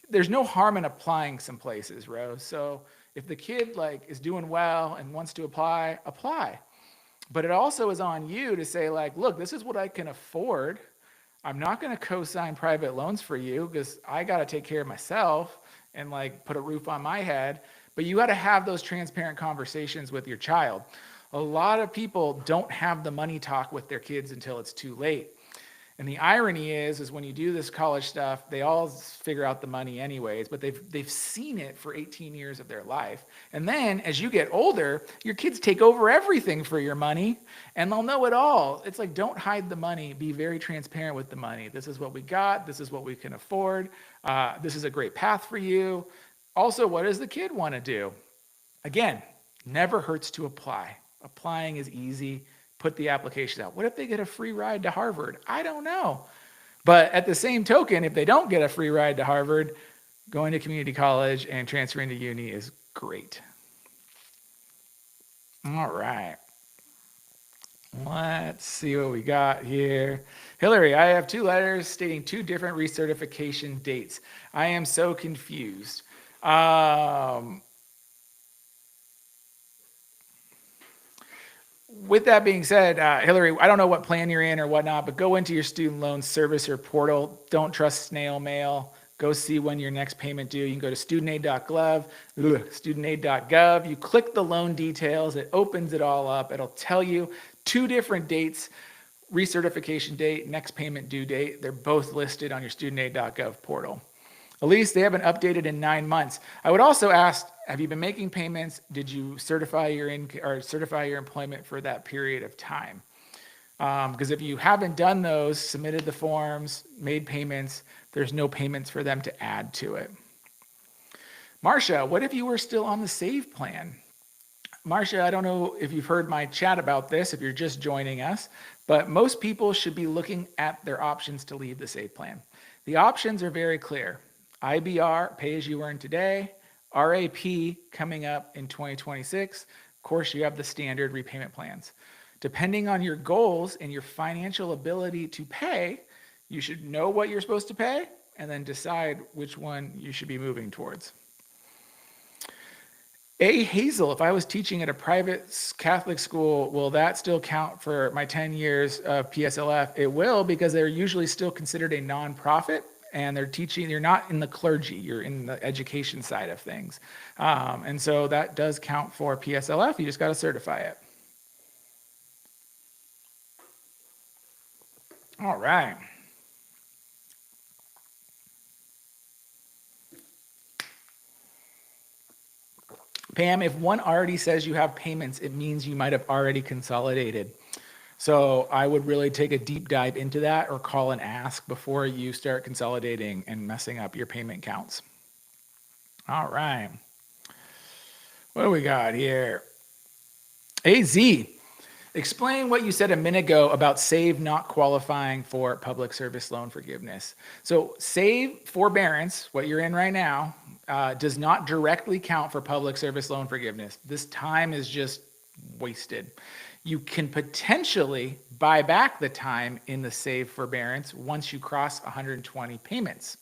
there's no harm in applying some places, Rose. So if the kid is doing well and wants to apply. But it also is on you to say, like, look, this is what I can afford. I'm not going to co-sign private loans for you because I got to take care of myself and like put a roof on my head. But you got to have those transparent conversations with your child. A lot of people don't have the money talk with their kids until it's too late. And the irony is when you do this college stuff, they all figure out the money anyways, but they've seen it for 18 years of their life. And then as you get older, your kids take over everything for your money and they'll know it all. It's like, don't hide the money. Be very transparent with the money. This is what we got. This is what we can afford. This is a great path for you. Also, what does the kid want to do? Again, never hurts to apply. Applying is easy. Put the application out. What if they get a free ride to Harvard? I don't know. But at the same token, if they don't get a free ride to Harvard, going to community college and transferring to uni is great. All right. Let's see what we got here. Hillary, I have 2 letters stating 2 different recertification dates. I am so confused. With that being said, Hillary, I don't know what plan you're in or whatnot, but go into your student loan servicer portal. Don't trust snail mail. Go see when your next payment due. You can go to studentaid.gov. You click the loan details. It opens it all up. It'll tell you 2 different dates, recertification date, next payment due date. They're both listed on your studentaid.gov portal. Elise, they haven't updated in 9 months. I would also ask, have you been making payments? Did you certify your employment for that period of time? Because if you haven't done those, submitted the forms, made payments, there's no payments for them to add to it. Marcia, what if you were still on the SAVE plan? Marcia, I don't know if you've heard my chat about this, if you're just joining us, but most people should be looking at their options to leave the SAVE plan. The options are very clear. IBR, pay as you earn today, RAP coming up in 2026. Of course, you have the standard repayment plans. Depending on your goals and your financial ability to pay, you should know what you're supposed to pay and then decide which one you should be moving towards. Hazel, if I was teaching at a private Catholic school, will that still count for my 10 years of PSLF? It will, because they're usually still considered a nonprofit. And they're teaching, you're not in the clergy, you're in the education side of things. And so that does count for PSLF, you just got to certify it. All right. Pam, if one already says you have payments, it means you might have already consolidated. So I would really take a deep dive into that or call and ask before you start consolidating and messing up your payment counts. All right. What do we got here? AZ, explain what you said a minute ago about SAVE not qualifying for public service loan forgiveness. So SAVE forbearance, what you're in right now, does not directly count for public service loan forgiveness. This time is just wasted. You can potentially buy back the time in the SAVE forbearance once you cross 120 payments.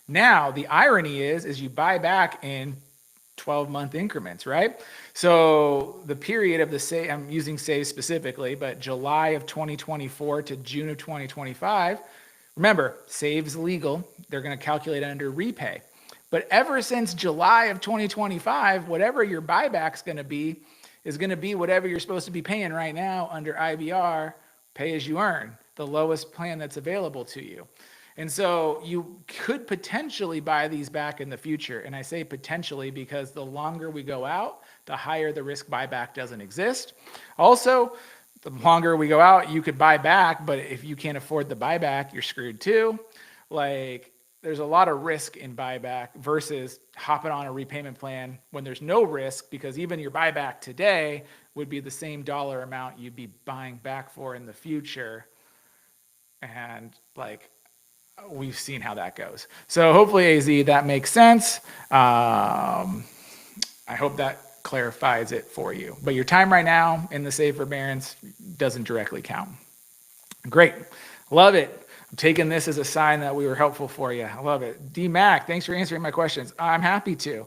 Now, the irony is you buy back in 12-month increments, right? So the period of the SAVE, I'm using SAVE specifically, but July of 2024 to June of 2025, remember, SAVE's legal. They're going to calculate under repay. But ever since July of 2025, whatever your buyback's going to be is going to be whatever you're supposed to be paying right now under IBR, pay as you earn, the lowest plan that's available to you. And so you could potentially buy these back in the future. And I say potentially because the longer we go out, the higher the risk buyback doesn't exist. Also, the longer we go out, you could buy back, but if you can't afford the buyback, you're screwed too. Like, there's a lot of risk in buyback versus hopping on a repayment plan when there's no risk, because even your buyback today would be the same dollar amount you'd be buying back for in the future. And like, we've seen how that goes. So hopefully, AZ, that makes sense. I hope that clarifies it for you. But your time right now in the SAVE forbearance doesn't directly count. Great. Love it. I'm taking this as a sign that we were helpful for you. I love it. D-Mac, thanks for answering my questions. I'm happy to.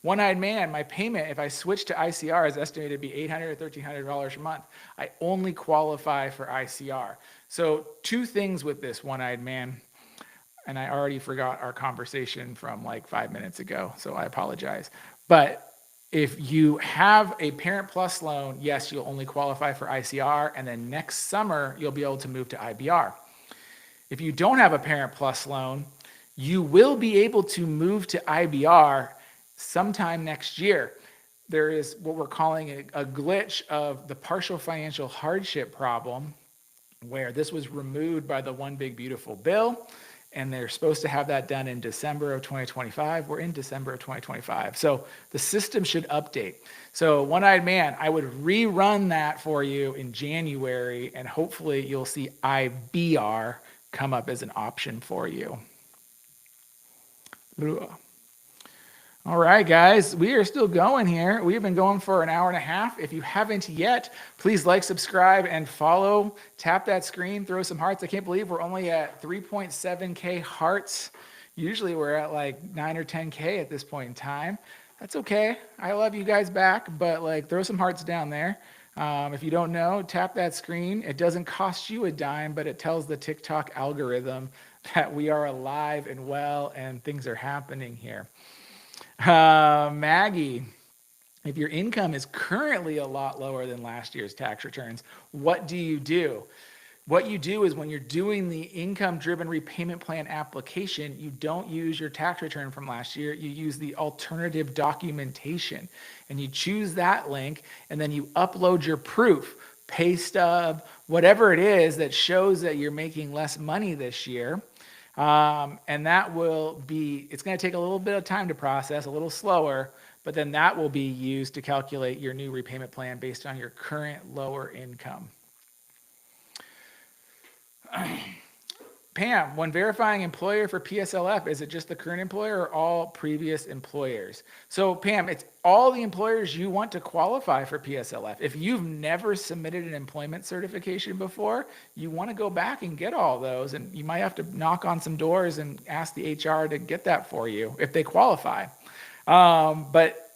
One-eyed man, my payment, if I switch to ICR, is estimated to be $800 or $1,300 a month. I only qualify for ICR. So 2 things with this, one-eyed man, and I already forgot our conversation from like 5 minutes ago, so I apologize. But if you have a Parent Plus loan, yes, you'll only qualify for ICR, and then next summer, you'll be able to move to IBR. If you don't have a Parent Plus loan, you will be able to move to IBR sometime next year. There is what we're calling a glitch of the partial financial hardship problem, where this was removed by the One Big Beautiful Bill, and they're supposed to have that done in December of 2025. We're in December of 2025. So the system should update. So one-eyed man, I would rerun that for you in January, and hopefully you'll see IBR come up as an option for you. All right, guys, we are still going here. We've been going for an hour and a half. If you haven't yet, please like, subscribe, and follow. Tap that screen, throw some hearts. I can't believe we're only at 3.7K hearts. Usually we're at like 9 or 10K at this point in time. That's okay. I love you guys back, but like throw some hearts down there. If you don't know, tap that screen. It doesn't cost you a dime, but it tells the TikTok algorithm that we are alive and well and things are happening here. Maggie, if your income is currently a lot lower than last year's tax returns, what do you do? What you do is when you're doing the income-driven repayment plan application, you don't use your tax return from last year. You use the alternative documentation, and you choose that link, and then you upload your proof, pay stub, whatever it is that shows that you're making less money this year. And that will be, it's going to take a little bit of time to process, a little slower, but then that will be used to calculate your new repayment plan based on your current lower income. Pam, when verifying employer for PSLF, is it just the current employer or all previous employers? So Pam, it's all the employers you want to qualify for PSLF. If you've never submitted an employment certification before, you want to go back and get all those, and you might have to knock on some doors and ask the HR to get that for you if they qualify. But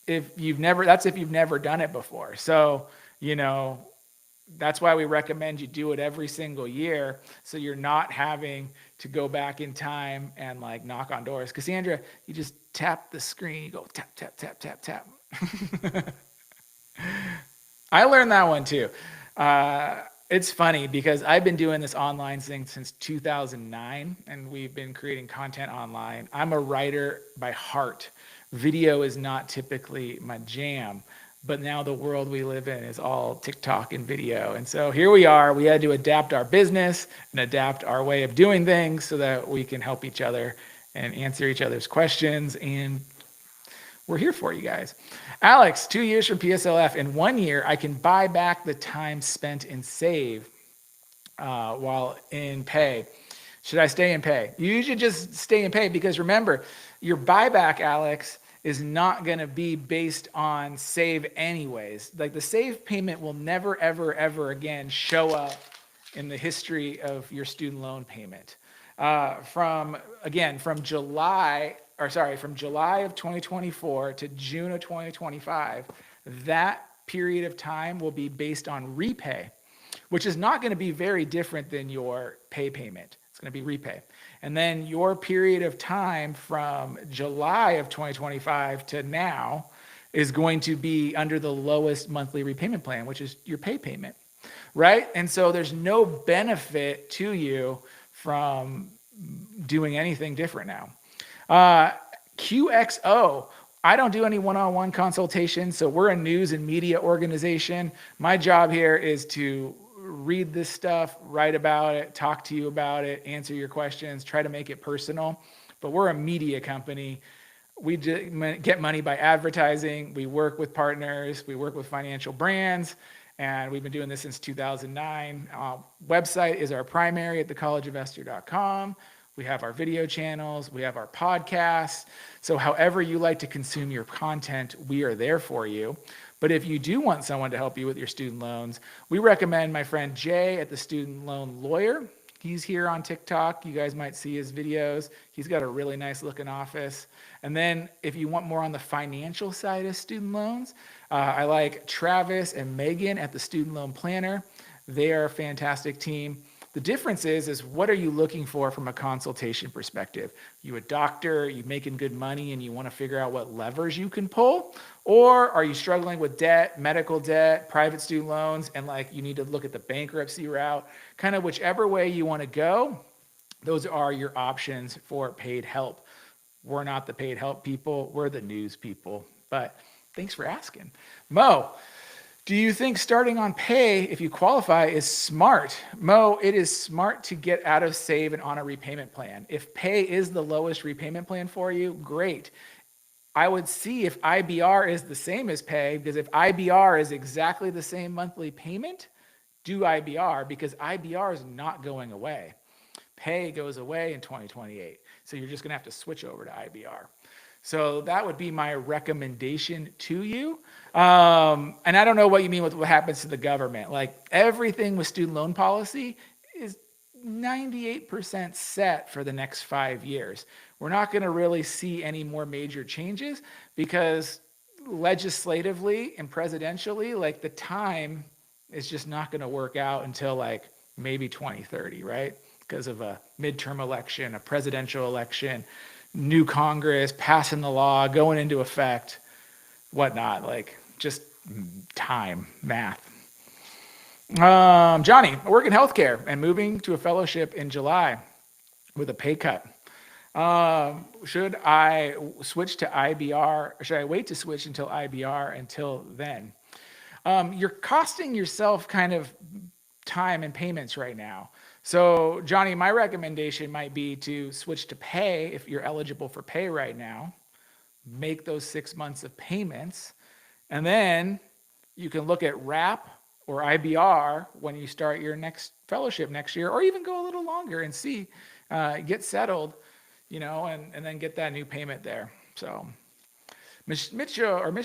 if you've never done it before. So, that's why we recommend you do it every single year, so you're not having to go back in time and like knock on doors. Cassandra, you just tap the screen, you go tap, tap, tap, tap, tap. I learned that one too. It's funny because I've been doing this online thing since 2009, and we've been creating content online. I'm a writer by heart. Video is not typically my jam. But now the world we live in is all TikTok and video. And so here we are. We had to adapt our business and adapt our way of doing things so that we can help each other and answer each other's questions. And we're here for you guys. Alex, 2 years from PSLF. In 1 year, I can buy back the time spent in save while in pay. Should I stay in pay? You should just stay in pay, because remember, your buyback, Alex, is not going to be based on save anyways. Like the save payment will never, ever, ever again show up in the history of your student loan payment. From July of 2024 to June of 2025, that period of time will be based on repay, which is not going to be very different than your pay payment. It's going to be repay. And then your period of time from July of 2025 to now is going to be under the lowest monthly repayment plan, which is your pay payment, right? And so there's no benefit to you from doing anything different now. QXO, I don't do any one-on-one consultation, so we're a news and media organization. My job here is to read this stuff, write about it, talk to you about it, answer your questions, try to make it personal. But we're a media company. We get money by advertising. We work with partners. We work with financial brands. And we've been doing this since 2009. Website is our primary at thecollegeinvestor.com. We have our video channels. We have our podcasts. So however you like to consume your content, we are there for you. But if you do want someone to help you with your student loans, we recommend my friend Jay at the Student Loan Lawyer. He's here on TikTok. You guys might see his videos. He's got a really nice looking office. And then if you want more on the financial side of student loans, I like Travis and Megan at the Student Loan Planner. They are a fantastic team. The difference is what are you looking for from a consultation perspective? You a doctor, you making good money, and you want to figure out what levers you can pull? Or are you struggling with debt, medical debt, private student loans, and like you need to look at the bankruptcy route? Kind of whichever way you want to go, those are your options for paid help. We're not the paid help people, we're the news people. But thanks for asking. Mo, do you think starting on pay, if you qualify, is smart? Mo, it is smart to get out of save and on a repayment plan. If pay is the lowest repayment plan for you, great. I would see if IBR is the same as pay, because if IBR is exactly the same monthly payment, do IBR, because IBR is not going away. Pay goes away in 2028. So you're just gonna have to switch over to IBR. So that would be my recommendation to you. And I don't know what you mean with what happens to the government. Like everything with student loan policy is 98% set for the next 5 years. We're not going to really see any more major changes because legislatively and presidentially, like the time is just not going to work out until like maybe 2030, right? Because of a midterm election, a presidential election, new Congress, passing the law, going into effect, whatnot, like just time, math. Johnny, I work in healthcare and moving to a fellowship in July with a pay cut. Should I switch to IBR? Or should I wait to switch until IBR until then? You're costing yourself kind of time and payments right now. So Johnny, my recommendation might be to switch to pay if you're eligible for pay right now, make those 6 months of payments, and then you can look at RAP or IBR when you start your next fellowship next year, or even go a little longer and see, get settled, and then get that new payment there. So Michelle,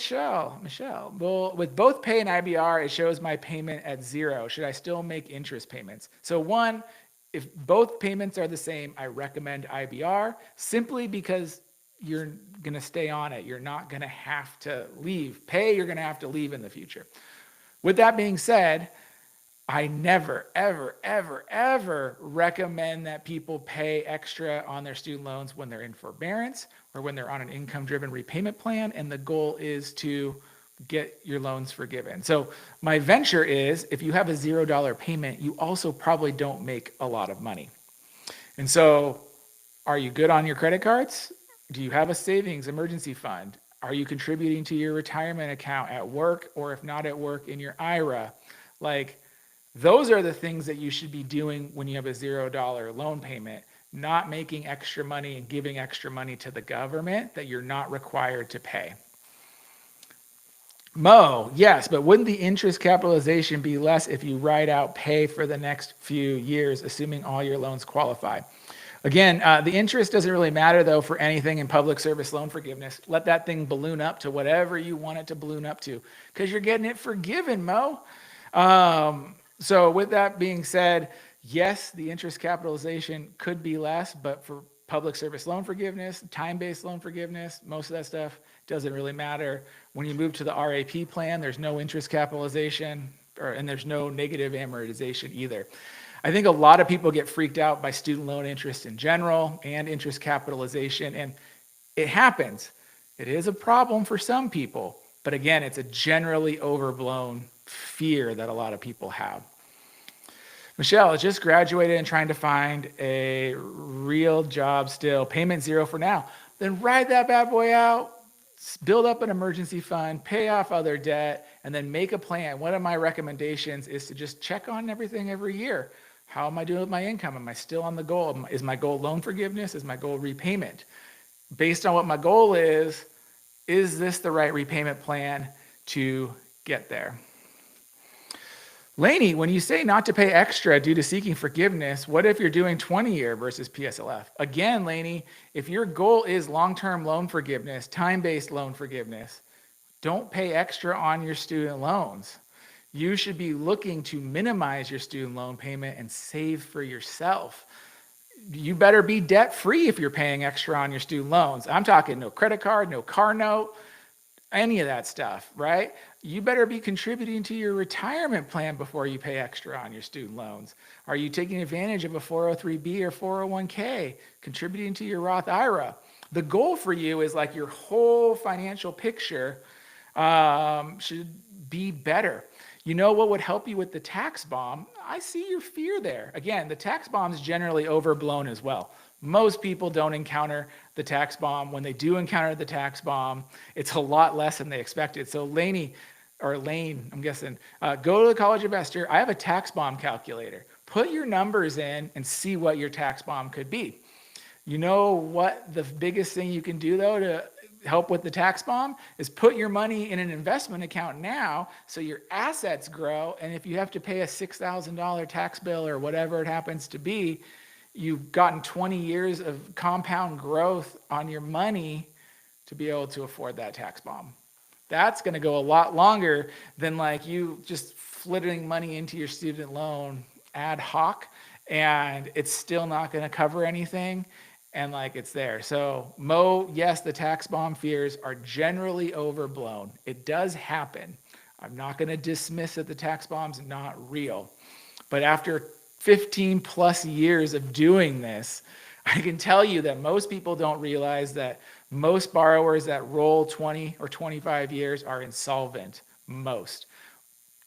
well, with both pay and IBR, it shows my payment at 0. Should I still make interest payments? So one, if both payments are the same, I recommend IBR simply because you're going to stay on it. You're not going to have to leave. Pay, you're going to have to leave in the future. With that being said, I never, ever, ever, ever recommend that people pay extra on their student loans when they're in forbearance or when they're on an income-driven repayment plan, and the goal is to get your loans forgiven. So my venture is, if you have a $0 payment, you also probably don't make a lot of money. And so are you good on your credit cards? Do you have a savings emergency fund? Are you contributing to your retirement account at work, or if not at work, in your IRA? Like, those are the things that you should be doing when you have a $0 loan payment, not making extra money and giving extra money to the government that you're not required to pay. Mo, yes, but wouldn't the interest capitalization be less if you ride out pay for the next few years, assuming all your loans qualify? Again, the interest doesn't really matter, though, for anything in public service loan forgiveness. Let that thing balloon up to whatever you want it to balloon up to, because you're getting it forgiven, Mo. So with that being said, yes, the interest capitalization could be less, but for public service loan forgiveness, time-based loan forgiveness, most of that stuff doesn't really matter. When you move to the RAP plan, there's no interest capitalization, and there's no negative amortization either. I think a lot of people get freaked out by student loan interest in general and interest capitalization, and it happens. It is a problem for some people, but again, it's a generally overblown fear that a lot of people have. Michelle just graduated and trying to find a real job still. Payment 0 for now. Then ride that bad boy out, build up an emergency fund, pay off other debt, and then make a plan. One of my recommendations is to just check on everything every year. How am I doing with my income? Am I still on the goal? Is my goal loan forgiveness? Is my goal repayment? Based on what my goal is this the right repayment plan to get there? Lainey, when you say not to pay extra due to seeking forgiveness, what if you're doing 20-year versus PSLF? Again, Lainey, if your goal is long-term loan forgiveness, time-based loan forgiveness, don't pay extra on your student loans. You should be looking to minimize your student loan payment and save for yourself. You better be debt free if you're paying extra on your student loans. I'm talking no credit card, no car note, any of that stuff, right? You better be contributing to your retirement plan before you pay extra on your student loans. Are you taking advantage of a 403B or 401k, contributing to your Roth IRA? The goal for you is like your whole financial picture should be better. You know what would help you with the tax bomb? I see your fear there. Again, the tax bomb is generally overblown as well. Most people don't encounter the tax bomb. When they do encounter the tax bomb, it's a lot less than they expected. So Lane, I'm guessing, go to the College Investor. I have a tax bomb calculator. Put your numbers in and see what your tax bomb could be. You know what the biggest thing you can do though to help with the tax bomb is put your money in an investment account now so your assets grow. And if you have to pay a $6,000 tax bill or whatever it happens to be, you've gotten 20 years of compound growth on your money to be able to afford that tax bomb. That's going to go a lot longer than like you just flitting money into your student loan ad hoc, and it's still not going to cover anything. And like it's there. So yes, the tax bomb fears are generally overblown. It does happen. I'm not going to dismiss that the tax bomb's not real. But after 15 plus years of doing this, I can tell you that most people don't realize that most borrowers that roll 20 or 25 years are insolvent. Most.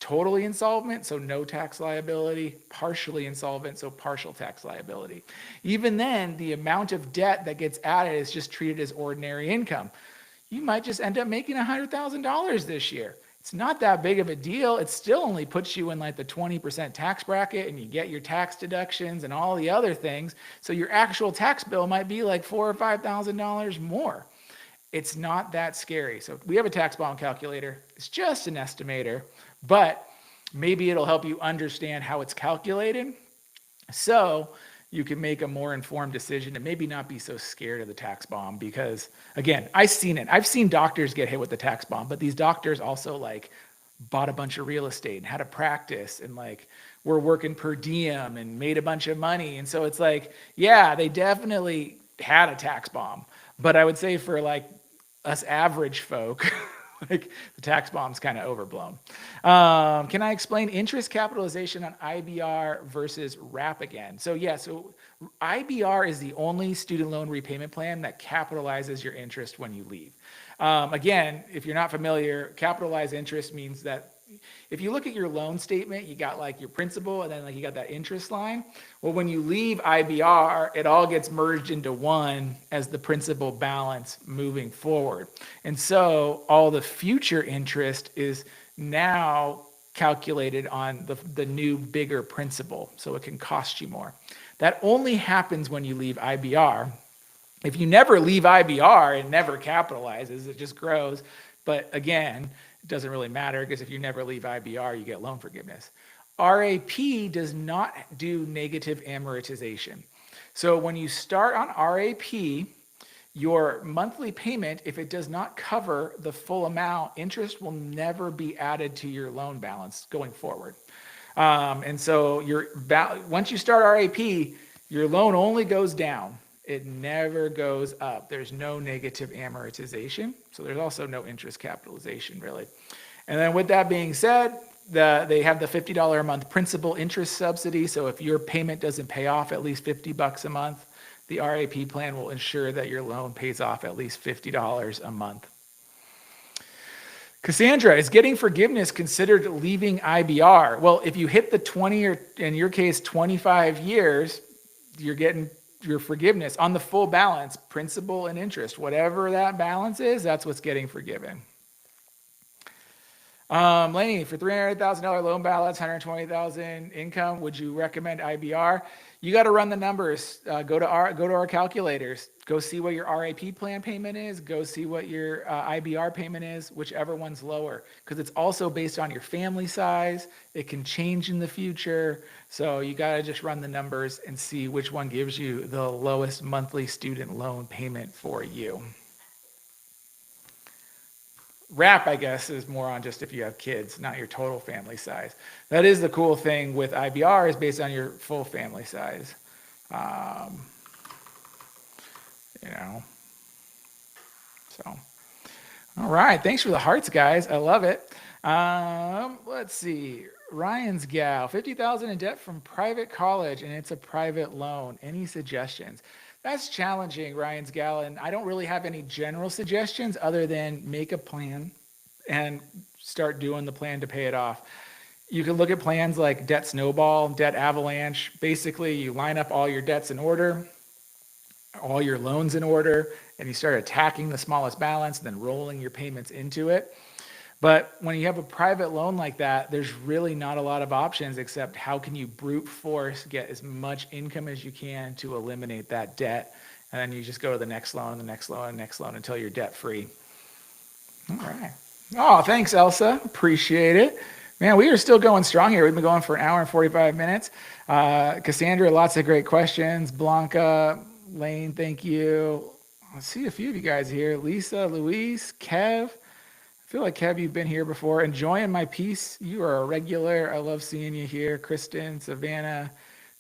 Totally insolvent, so no tax liability. Partially insolvent, so partial tax liability. Even then, the amount of debt that gets added is just treated as ordinary income. You might just end up making $100,000 this year. It's not that big of a deal. It still only puts you in like the 20% tax bracket, and you get your tax deductions and all the other things. So your actual tax bill might be like $4,000 or $5,000 more. It's not that scary. So we have a tax bomb calculator. It's just an estimator, but maybe it'll help you understand how it's calculated so you can make a more informed decision and maybe not be so scared of the tax bomb. Because again, I've seen it. I've seen doctors get hit with the tax bomb, but these doctors also like bought a bunch of real estate and had a practice and like were working per diem and made a bunch of money. And so it's like, yeah, they definitely had a tax bomb. But I would say for like us average folk, like the tax bomb's kind of overblown. Can I explain interest capitalization on IBR versus RAP again? So IBR is the only student loan repayment plan that capitalizes your interest when you leave. Again, if you're not familiar, capitalized interest means that if you look at your loan statement, you got like your principal and then like you got that interest line. Well, when you leave IBR, it all gets merged into one as the principal balance moving forward. And so all the future interest is now calculated on the new bigger principal. So it can cost you more. That only happens when you leave IBR. If you never leave IBR, it never capitalizes, it just grows. But again, it doesn't really matter because if you never leave IBR, you get loan forgiveness. RAP does not do negative amortization. So when you start on RAP, your monthly payment, if it does not cover the full amount, interest will never be added to your loan balance going forward. And so once you start RAP, your loan only goes down. It never goes up. There's no negative amortization. So there's also no interest capitalization really. And then with that being said, they have the $50 a month principal interest subsidy. So if your payment doesn't pay off at least $50 a month, the RAP plan will ensure that your loan pays off at least $50 a month. Cassandra, is getting forgiveness considered leaving IBR? Well, if you hit the 20 or in your case, 25 years, you're getting your forgiveness on the full balance, principal and interest, whatever that balance is, that's what's getting forgiven. Laney, for $300,000 loan balance, $120,000 income, would you recommend IBR? You got to run the numbers. Go to our calculators. Go see what your RAP plan payment is. Go see what your IBR payment is, whichever one's lower, because it's also based on your family size. It can change in the future. So you got to just run the numbers and see which one gives you the lowest monthly student loan payment for you. wrap, I guess, is more on just if you have kids, not your total family size. That is the cool thing with IBR is based on your full family size. Um, you know, so. All right. Thanks for the hearts, guys. I love it. Let's see. Ryan's gal, 50,000 in debt from private college, and it's a private loan. Any suggestions? That's challenging, Ryan's gal, and I don't really have any general suggestions other than make a plan and start doing the plan to pay it off. You can look at plans like Debt Snowball, Debt Avalanche. Basically, you line up all your debts in order, all your loans in order, and you start attacking the smallest balance, then rolling your payments into it. But when you have a private loan like that, there's really not a lot of options except how can you brute force get as much income as you can to eliminate that debt. And then you just go to the next loan, the next loan, and next loan until you're debt free. All right. Oh, thanks, Elsa. Appreciate it. Man, we are still going strong here. We've been going for an hour and 45 minutes. Cassandra, lots of great questions. Blanca, Lane, thank you. I see a few of you guys here. Lisa, Luis, Kev. I feel like, Kev, you've been here before. Enjoying my piece. You are a regular. I love seeing you here. Kristen, Savannah,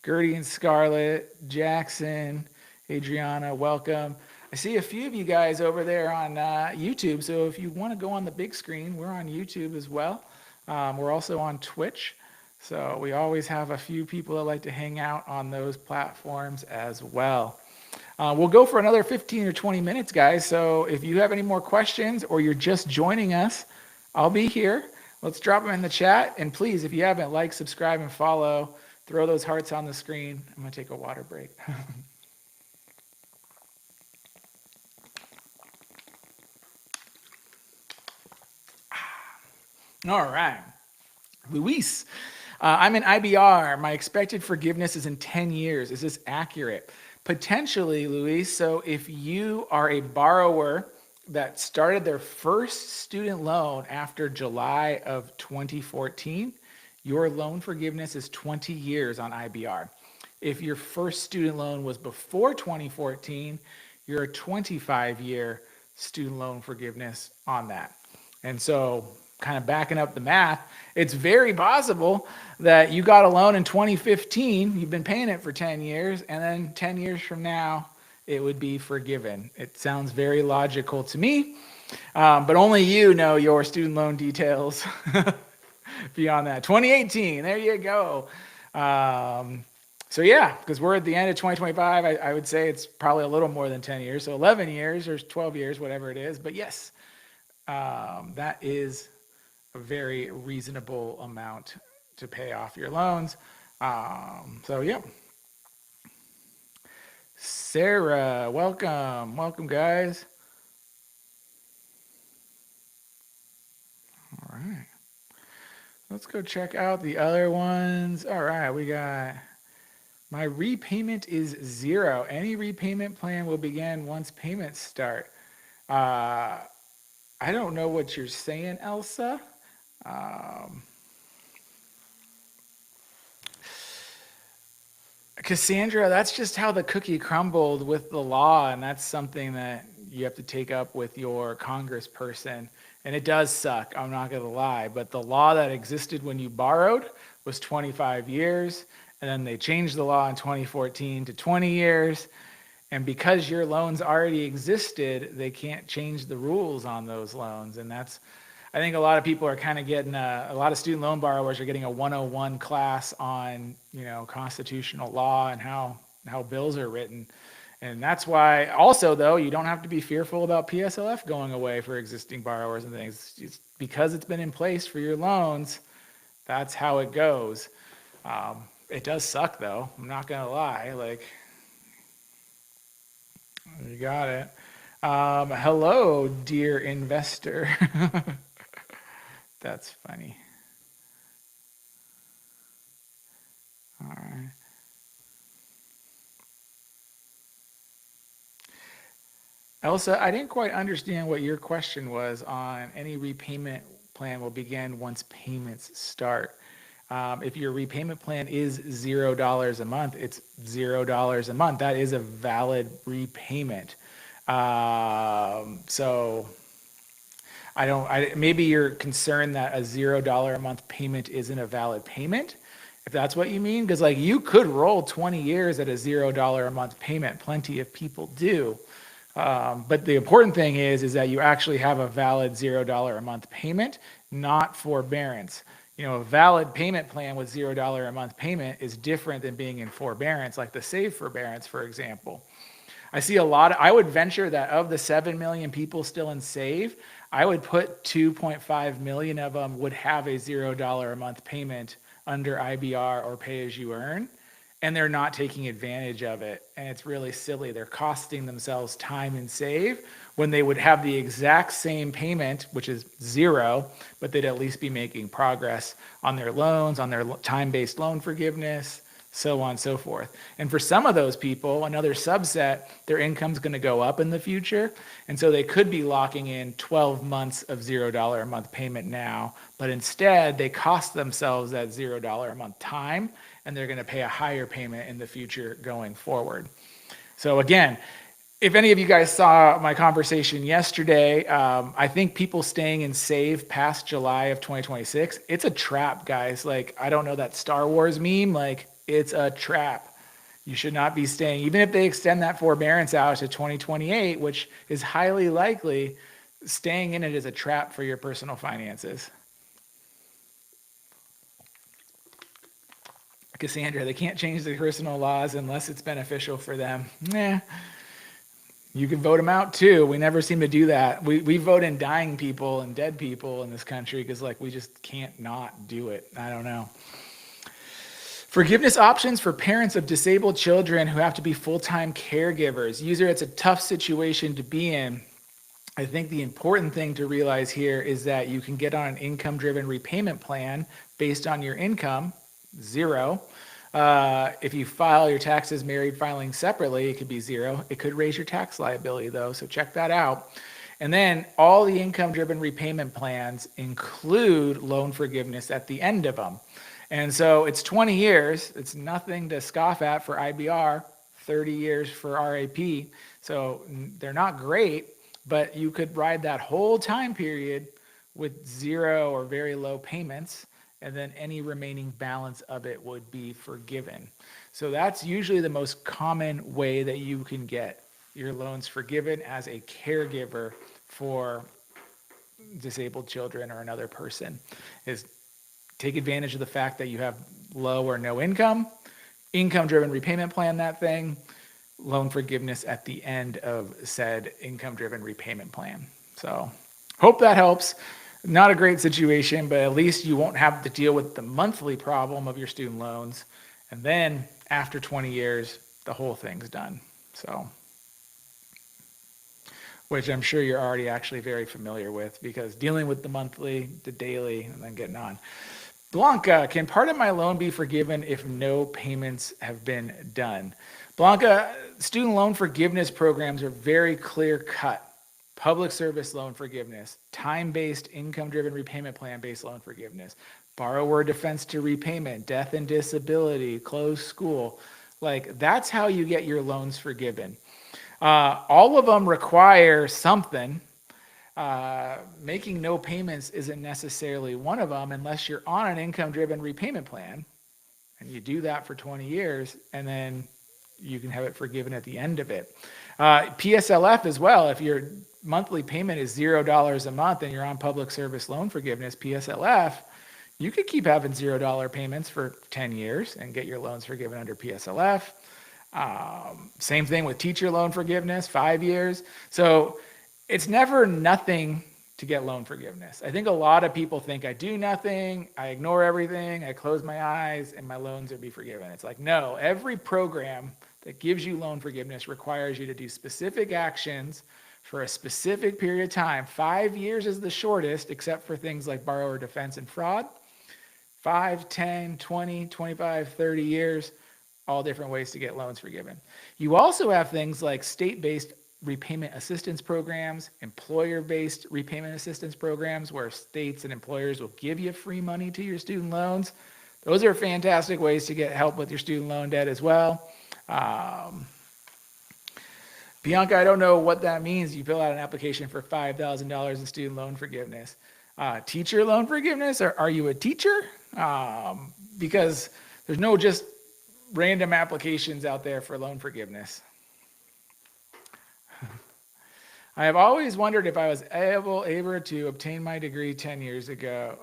Gertie and Scarlett, Jackson, Adriana, welcome. I see a few of you guys over there on YouTube. So if you want to go on the big screen, we're on YouTube as well. We're also on Twitch. So we always have a few people that like to hang out on those platforms as well. We'll go for another 15 or 20 minutes, guys. So if you have any more questions or you're just joining us, I'll be here. Let's drop them in the chat. And please, if you haven't, like, subscribe, and follow. Throw those hearts on the screen. I'm going to take a water break. All right. Luis, I'm an IBR. My expected forgiveness is in 10 years. Is this accurate? Potentially, Luis. So if you are a borrower that started their first student loan after July of 2014, your loan forgiveness is 20 years on IBR. If your first student loan was before 2014, you're a 25-year student loan forgiveness on that. And so kind of backing up the math, it's very possible that you got a loan in 2015, you've been paying it for 10 years, and then 10 years from now, it would be forgiven. It sounds very logical to me, but only you know your student loan details beyond that. 2018, there you go. So yeah, because we're at the end of 2025, I would say it's probably a little more than 10 years, so 11 years or 12 years, whatever it is. But yes, that is a very reasonable amount to pay off your loans. So yeah. Sarah, welcome. Welcome, guys. All right. Let's go check out the other ones. All right, we got my repayment is 0. Any repayment plan will begin once payments start. I don't know what you're saying, Elsa. Cassandra, that's just how the cookie crumbled with the law, and that's something that you have to take up with your congressperson. And it does suck, I'm not going to lie, but the law that existed when you borrowed was 25 years, and then they changed the law in 2014 to 20 years. And because your loans already existed, they can't change the rules on those loans. And that's, I think a lot of people are kind of getting, a lot of student loan borrowers are getting a 101 class on, constitutional law and how bills are written. And that's why also, though, you don't have to be fearful about PSLF going away for existing borrowers and things. It's because it's been in place for your loans, that's how it goes. It does suck, though. I'm not going to lie. You got it. Hello, dear investor. That's funny. All right. Elsa, I didn't quite understand what your question was on any repayment plan will begin once payments start. If your repayment plan is $0 a month, it's $0 a month. That is a valid repayment. So Maybe you're concerned that a $0 a month payment isn't a valid payment, if that's what you mean, because like you could roll 20 years at a $0 a month payment. Plenty of people do. But the important thing is that you actually have a valid $0 a month payment, not forbearance. A valid payment plan with $0 a month payment is different than being in forbearance, like the Save forbearance, for example. I would venture that of the 7 million people still in Save, I would put 2.5 million of them would have a $0 a month payment under IBR or pay as you earn, and they're not taking advantage of it. And it's really silly. They're costing themselves time in Save when they would have the exact same payment, which is zero, but they'd at least be making progress on their loans, on their time-based loan forgiveness, so on and so forth. And for some of those people, another subset, their income's going to go up in the future. And so they could be locking in 12 months of $0 a month payment now, but instead they cost themselves that $0 a month time, and they're going to pay a higher payment in the future going forward. So again, if any of you guys saw my conversation yesterday, I think people staying in Save past July of 2026, it's a trap, guys. Like, I don't know that Star Wars meme, like, it's a trap. You should not be staying, even if they extend that forbearance out to 2028, which is highly likely, staying in it is a trap for your personal finances. Cassandra, they can't change the personal laws unless it's beneficial for them. You can vote them out too. We never seem to do that. We vote in dying people and dead people in this country because like we just can't not do it. I don't know. Forgiveness options for parents of disabled children who have to be full-time caregivers. User, it's a tough situation to be in. I think the important thing to realize here is that you can get on an income-driven repayment plan based on your income, zero. If you file your taxes married filing separately, it could be zero. It could raise your tax liability though, so check that out. And then all the income-driven repayment plans include loan forgiveness at the end of them. And so it's 20 years. It's nothing to scoff at for IBR, 30 years for RAP. So they're not great, but you could ride that whole time period with zero or very low payments, and then any remaining balance of it would be forgiven. So that's usually the most common way that you can get your loans forgiven as a caregiver for disabled children or another person, is take advantage of the fact that you have low or no income, income-driven repayment plan that thing, loan forgiveness at the end of said income-driven repayment plan. So hope that helps. Not a great situation, but at least you won't have to deal with the monthly problem of your student loans. And then after 20 years, the whole thing's done. So, which I'm sure you're already actually very familiar with, because dealing with the monthly, the daily, and then getting on. Blanca, can part of my loan be forgiven if no payments have been done? Blanca, student loan forgiveness programs are very clear cut. Public service loan forgiveness, time-based income-driven repayment plan-based loan forgiveness, borrower defense to repayment, death and disability, closed school. Like, that's how you get your loans forgiven. All of them require something. Making no payments isn't necessarily one of them unless you're on an income-driven repayment plan and you do that for 20 years, and then you can have it forgiven at the end of it. PSLF as well, if your monthly payment is $0 a month and you're on public service loan forgiveness, PSLF, you could keep having $0 payments for 10 years and get your loans forgiven under PSLF. Same thing with teacher loan forgiveness, 5 years. So it's never nothing to get loan forgiveness. I think a lot of people think I do nothing, I ignore everything, I close my eyes, and my loans will be forgiven. It's like, no, every program that gives you loan forgiveness requires you to do specific actions for a specific period of time. 5 years is the shortest, except for things like borrower defense and fraud. 5, 10, 20, 25, 30 years, all different ways to get loans forgiven. You also have things like state-based repayment assistance programs, employer-based repayment assistance programs where states and employers will give you free money to your student loans. Those are fantastic ways to get help with your student loan debt as well. Bianca, I don't know what that means. You fill out an application for $5,000 in student loan forgiveness. Teacher loan forgiveness, or are you a teacher? Because there's no just random applications out there for loan forgiveness. I have always wondered if I was able to obtain my degree 10 years ago.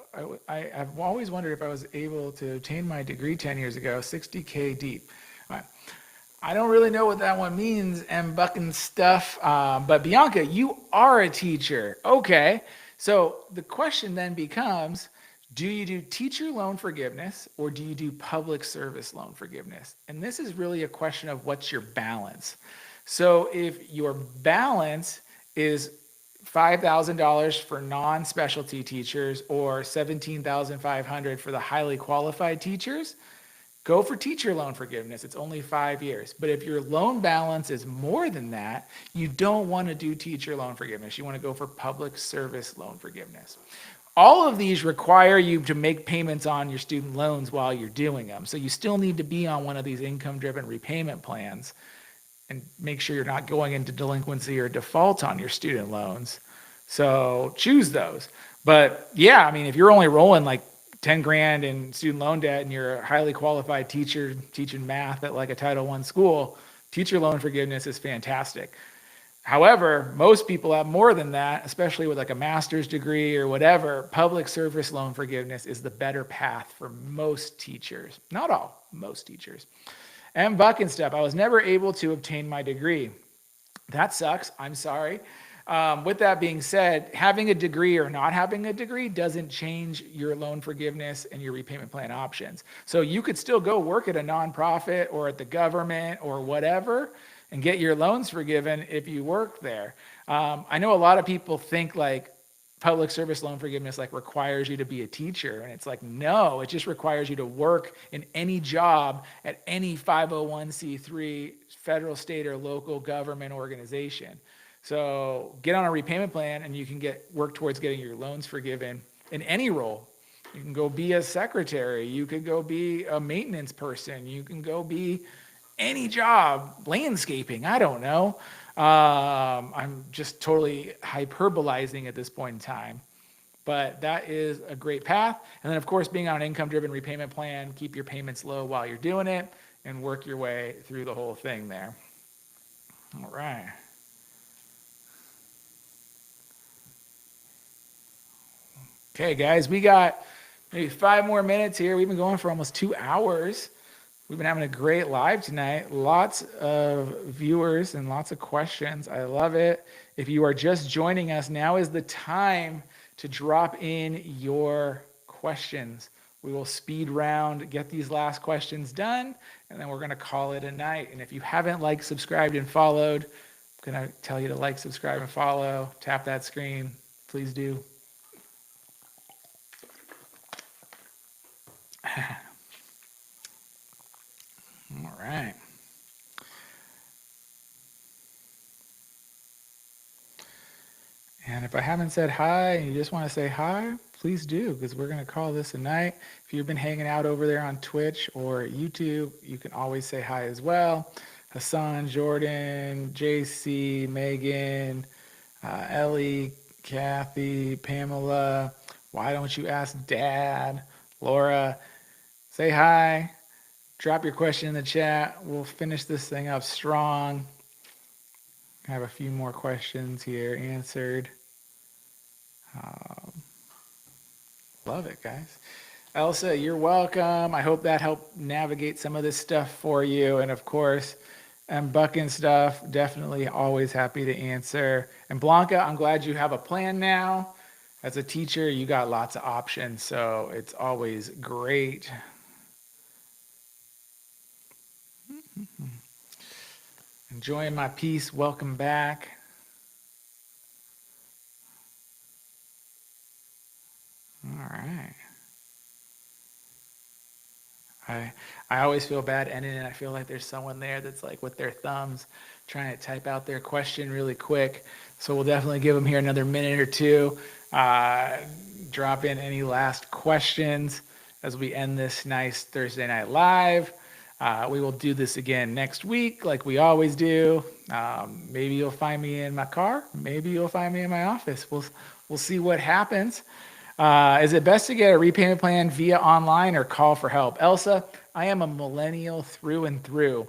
I've always wondered if I was able to obtain my degree 10 years ago, 60K deep. I don't really know what that one means, M. Bucking stuff. But Bianca, you are a teacher. Okay. So the question then becomes, do you do teacher loan forgiveness or do you do public service loan forgiveness? And this is really a question of what's your balance. So if your balance is $5,000 for non-specialty teachers or $17,500 for the highly qualified teachers, go for teacher loan forgiveness. It's only 5 years. But if your loan balance is more than that, you don't want to do teacher loan forgiveness. You want to go for public service loan forgiveness. All of these require you to make payments on your student loans while you're doing them. So you still need to be on one of these income-driven repayment plans and make sure you're not going into delinquency or default on your student loans. So choose those. But yeah, I mean, if you're only rolling like 10 grand in student loan debt and you're a highly qualified teacher teaching math at like a Title I school, teacher loan forgiveness is fantastic. However, most people have more than that, especially with like a master's degree or whatever. Public service loan forgiveness is the better path for most teachers. Not all, most teachers. And Buck and stuff, I was never able to obtain my degree. That sucks. I'm sorry. With that being said, having a degree or not having a degree doesn't change your loan forgiveness and your repayment plan options. So you could still go work at a nonprofit or at the government or whatever and get your loans forgiven if you work there. I know a lot of people think like public service loan forgiveness like requires you to be a teacher. And it's like, no, it just requires you to work in any job at any 501c3 federal, state, or local government organization. So get on a repayment plan and you can work towards getting your loans forgiven in any role. You can go be a secretary. You could go be a maintenance person. You can go be any job, landscaping, I don't know. I'm just totally hyperbolizing at this point in time. But that is a great path. And then, of course, being on an income-driven repayment plan, keep your payments low while you're doing it and work your way through the whole thing there. All right. Okay, guys, we got maybe 5 more minutes here. We've been going for almost 2 hours. We've been having a great live tonight. Lots of viewers and lots of questions. I love it. If you are just joining us, now is the time to drop in your questions. We will speed round, get these last questions done, and then we're going to call it a night. And if you haven't liked, subscribed, and followed, I'm going to tell you to like, subscribe, and follow. Tap that screen. Please do. All right. And if I haven't said hi and you just want to say hi, please do, because we're going to call this a night. If you've been hanging out over there on Twitch or YouTube, you can always say hi as well. Hassan, Jordan, JC, Megan, Ellie, Kathy, Pamela. Why don't you ask Dad? Laura, say hi. Drop your question in the chat. We'll finish this thing up strong. I have a few more questions here answered. Love it, guys. Elsa, you're welcome. I hope that helped navigate some of this stuff for you. And of course, Buck and stuff, definitely always happy to answer. And Blanca, I'm glad you have a plan now. As a teacher, you got lots of options, so it's always great. Enjoying my piece. Welcome back. All right. I always feel bad ending it. I feel like there's someone there that's like with their thumbs trying to type out their question really quick. So we'll definitely give them here another minute or two. Drop in any last questions as we end this nice Thursday night live. We will do this again next week, like we always do. Maybe you'll find me in my car. Maybe you'll find me in my office. We'll see what happens. Is it best to get a repayment plan via online or call for help? Elsa, I am a millennial through and through.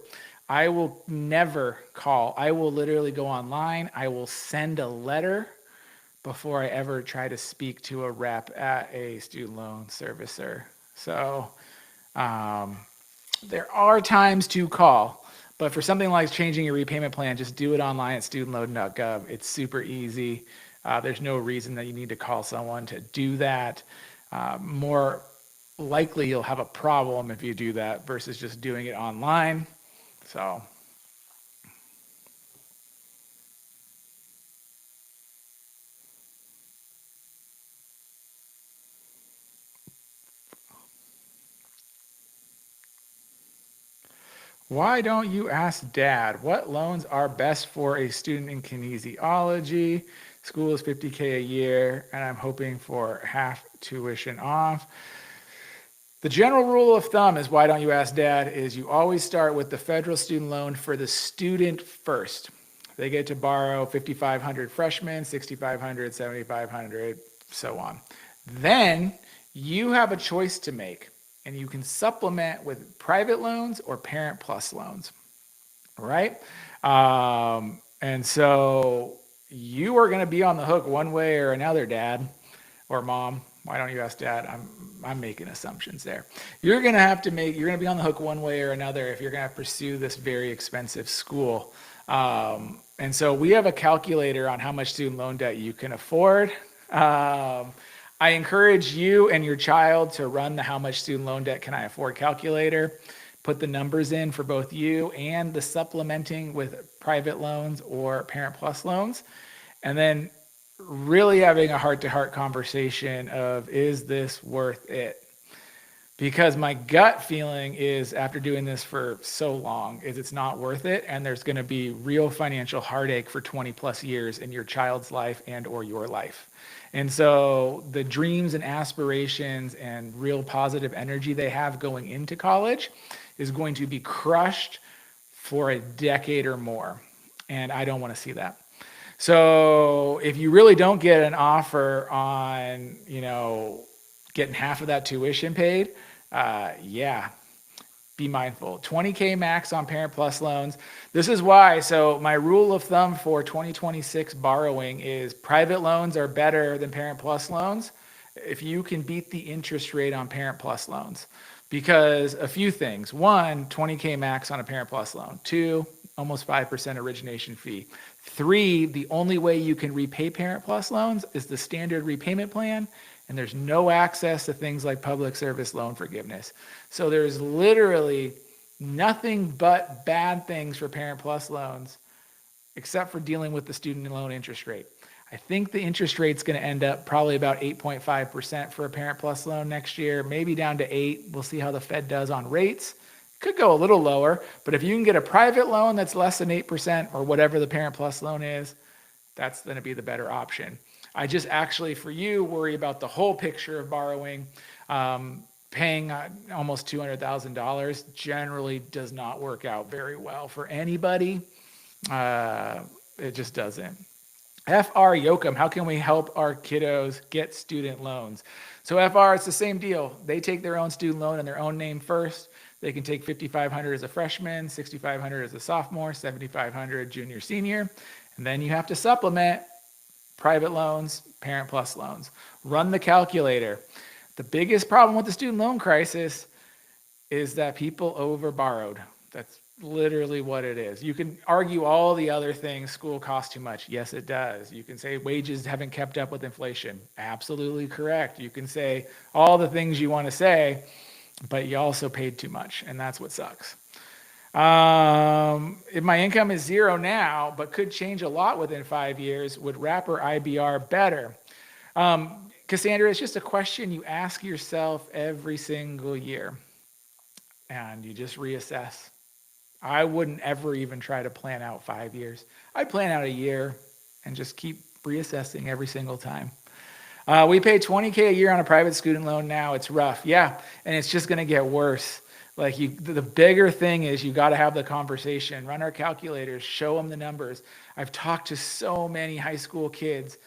I will never call. I will literally go online. I will send a letter before I ever try to speak to a rep at a student loan servicer. So there are times to call, but for something like changing your repayment plan, just do it online at studentloan.gov. It's super easy. There's no reason that you need to call someone to do that. More likely you'll have a problem if you do that versus just doing it online. So why don't you ask dad what loans are best for a student in kinesiology? School is $50K a year, and I'm hoping for half tuition off. The general rule of thumb is why don't you ask dad is you always start with the federal student loan for the student first. They get to borrow $5,500 freshmen, $6,500, $7,500, so on. Then you have a choice to make, and you can supplement with private loans or Parent Plus loans, right? And so you are going to be on the hook one way or another, dad or mom. Why don't you ask dad? I'm making assumptions there. You're going to be on the hook one way or another if you're going to pursue this very expensive school. And so we have a calculator on how much student loan debt you can afford. I encourage you and your child to run the how much student loan debt can I afford calculator. Put the numbers in for both you and the supplementing with private loans or Parent Plus loans. And then really having a heart-to-heart conversation of, is this worth it? Because my gut feeling is, after doing this for so long, is it's not worth it, and there's going to be real financial heartache for 20 plus years in your child's life and or your life. And so the dreams and aspirations and real positive energy they have going into college is going to be crushed for a decade or more. And I don't want to see that. So if you really don't get an offer on, getting half of that tuition paid, be mindful. 20K max on Parent Plus loans. This is why, so my rule of thumb for 2026 borrowing is private loans are better than Parent Plus loans if you can beat the interest rate on Parent Plus loans. Because a few things. One, 20K max on a Parent Plus loan. Two, almost 5% origination fee. Three, the only way you can repay Parent Plus loans is the standard repayment plan, and there's no access to things like public service loan forgiveness. So there's literally nothing but bad things for Parent Plus loans, except for dealing with the student loan interest rate. I think the interest rate's going to end up probably about 8.5% for a Parent Plus loan next year, maybe down to 8. We'll see how the Fed does on rates. Could go a little lower, but if you can get a private loan that's less than 8% or whatever the Parent Plus loan is, that's going to be the better option. I just actually, for you, worry about the whole picture of borrowing. Paying almost $200,000 generally does not work out very well for anybody. It just doesn't. FR Yoakum, how can we help our kiddos get student loans? So FR, it's the same deal. They take their own student loan in their own name first. They can take $5,500 as a freshman, $6,500 as a sophomore, $7,500 junior, senior. And then you have to supplement private loans, Parent Plus loans. Run the calculator. The biggest problem with the student loan crisis is that people overborrowed. That's literally what it is. You can argue all the other things. School costs too much. Yes, it does. You can say wages haven't kept up with inflation. Absolutely correct. You can say all the things you want to say, but you also paid too much, and that's what sucks. If my income is zero now, but could change a lot within 5 years, would RAP or IBR better? Cassandra, it's just a question you ask yourself every single year, and you just reassess. I wouldn't ever even try to plan out 5 years. I'd plan out a year and just keep reassessing every single time. We pay $20K a year on a private student loan now. It's rough. Yeah, and it's just going to get worse. Like the bigger thing is you got to have the conversation, run our calculators, show them the numbers. I've talked to so many high school kids,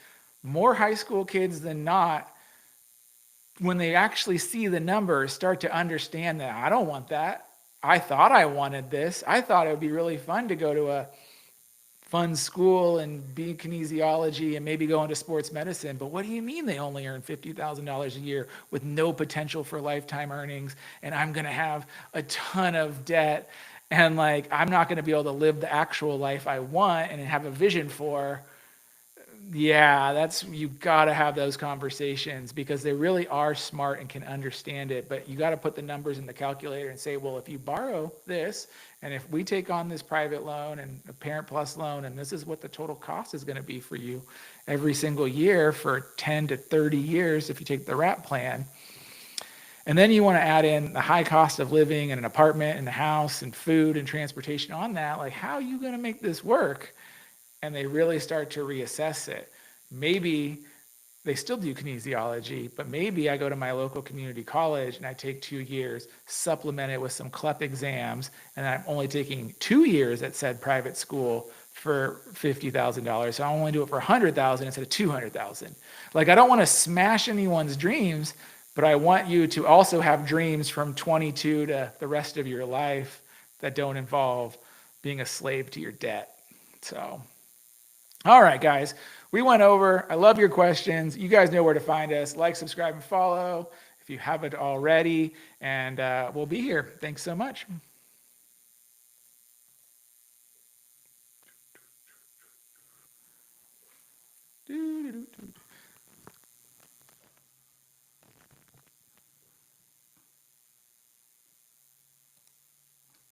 more high school kids than not, when they actually see the numbers, start to understand that I don't want that. I thought I wanted this. I thought it would be really fun to go to a fun school and be kinesiology and maybe go into sports medicine. But what do you mean they only earn $50,000 a year with no potential for lifetime earnings? And I'm going to have a ton of debt. And like, I'm not going to be able to live the actual life I want and have a vision for. Yeah, you got to have those conversations because they really are smart and can understand it. But you got to put the numbers in the calculator and say, well, if you borrow this, and if we take on this private loan and a Parent Plus loan, and this is what the total cost is going to be for you every single year for 10 to 30 years if you take the WRAP plan. And then you want to add in the high cost of living and an apartment and a house and food and transportation on that. Like, how are you going to make this work? And they really start to reassess it. Maybe they still do kinesiology, but maybe I go to my local community college and I take 2 years, supplement it with some CLEP exams, and I'm only taking 2 years at said private school for $50,000. So I only do it for $100,000 instead of $200,000. Like, I don't want to smash anyone's dreams, but I want you to also have dreams from 22 to the rest of your life that don't involve being a slave to your debt. So, all right, guys, we went over. I love your questions. You guys know where to find us. Like, subscribe, and follow if you haven't already. And we'll be here. Thanks so much.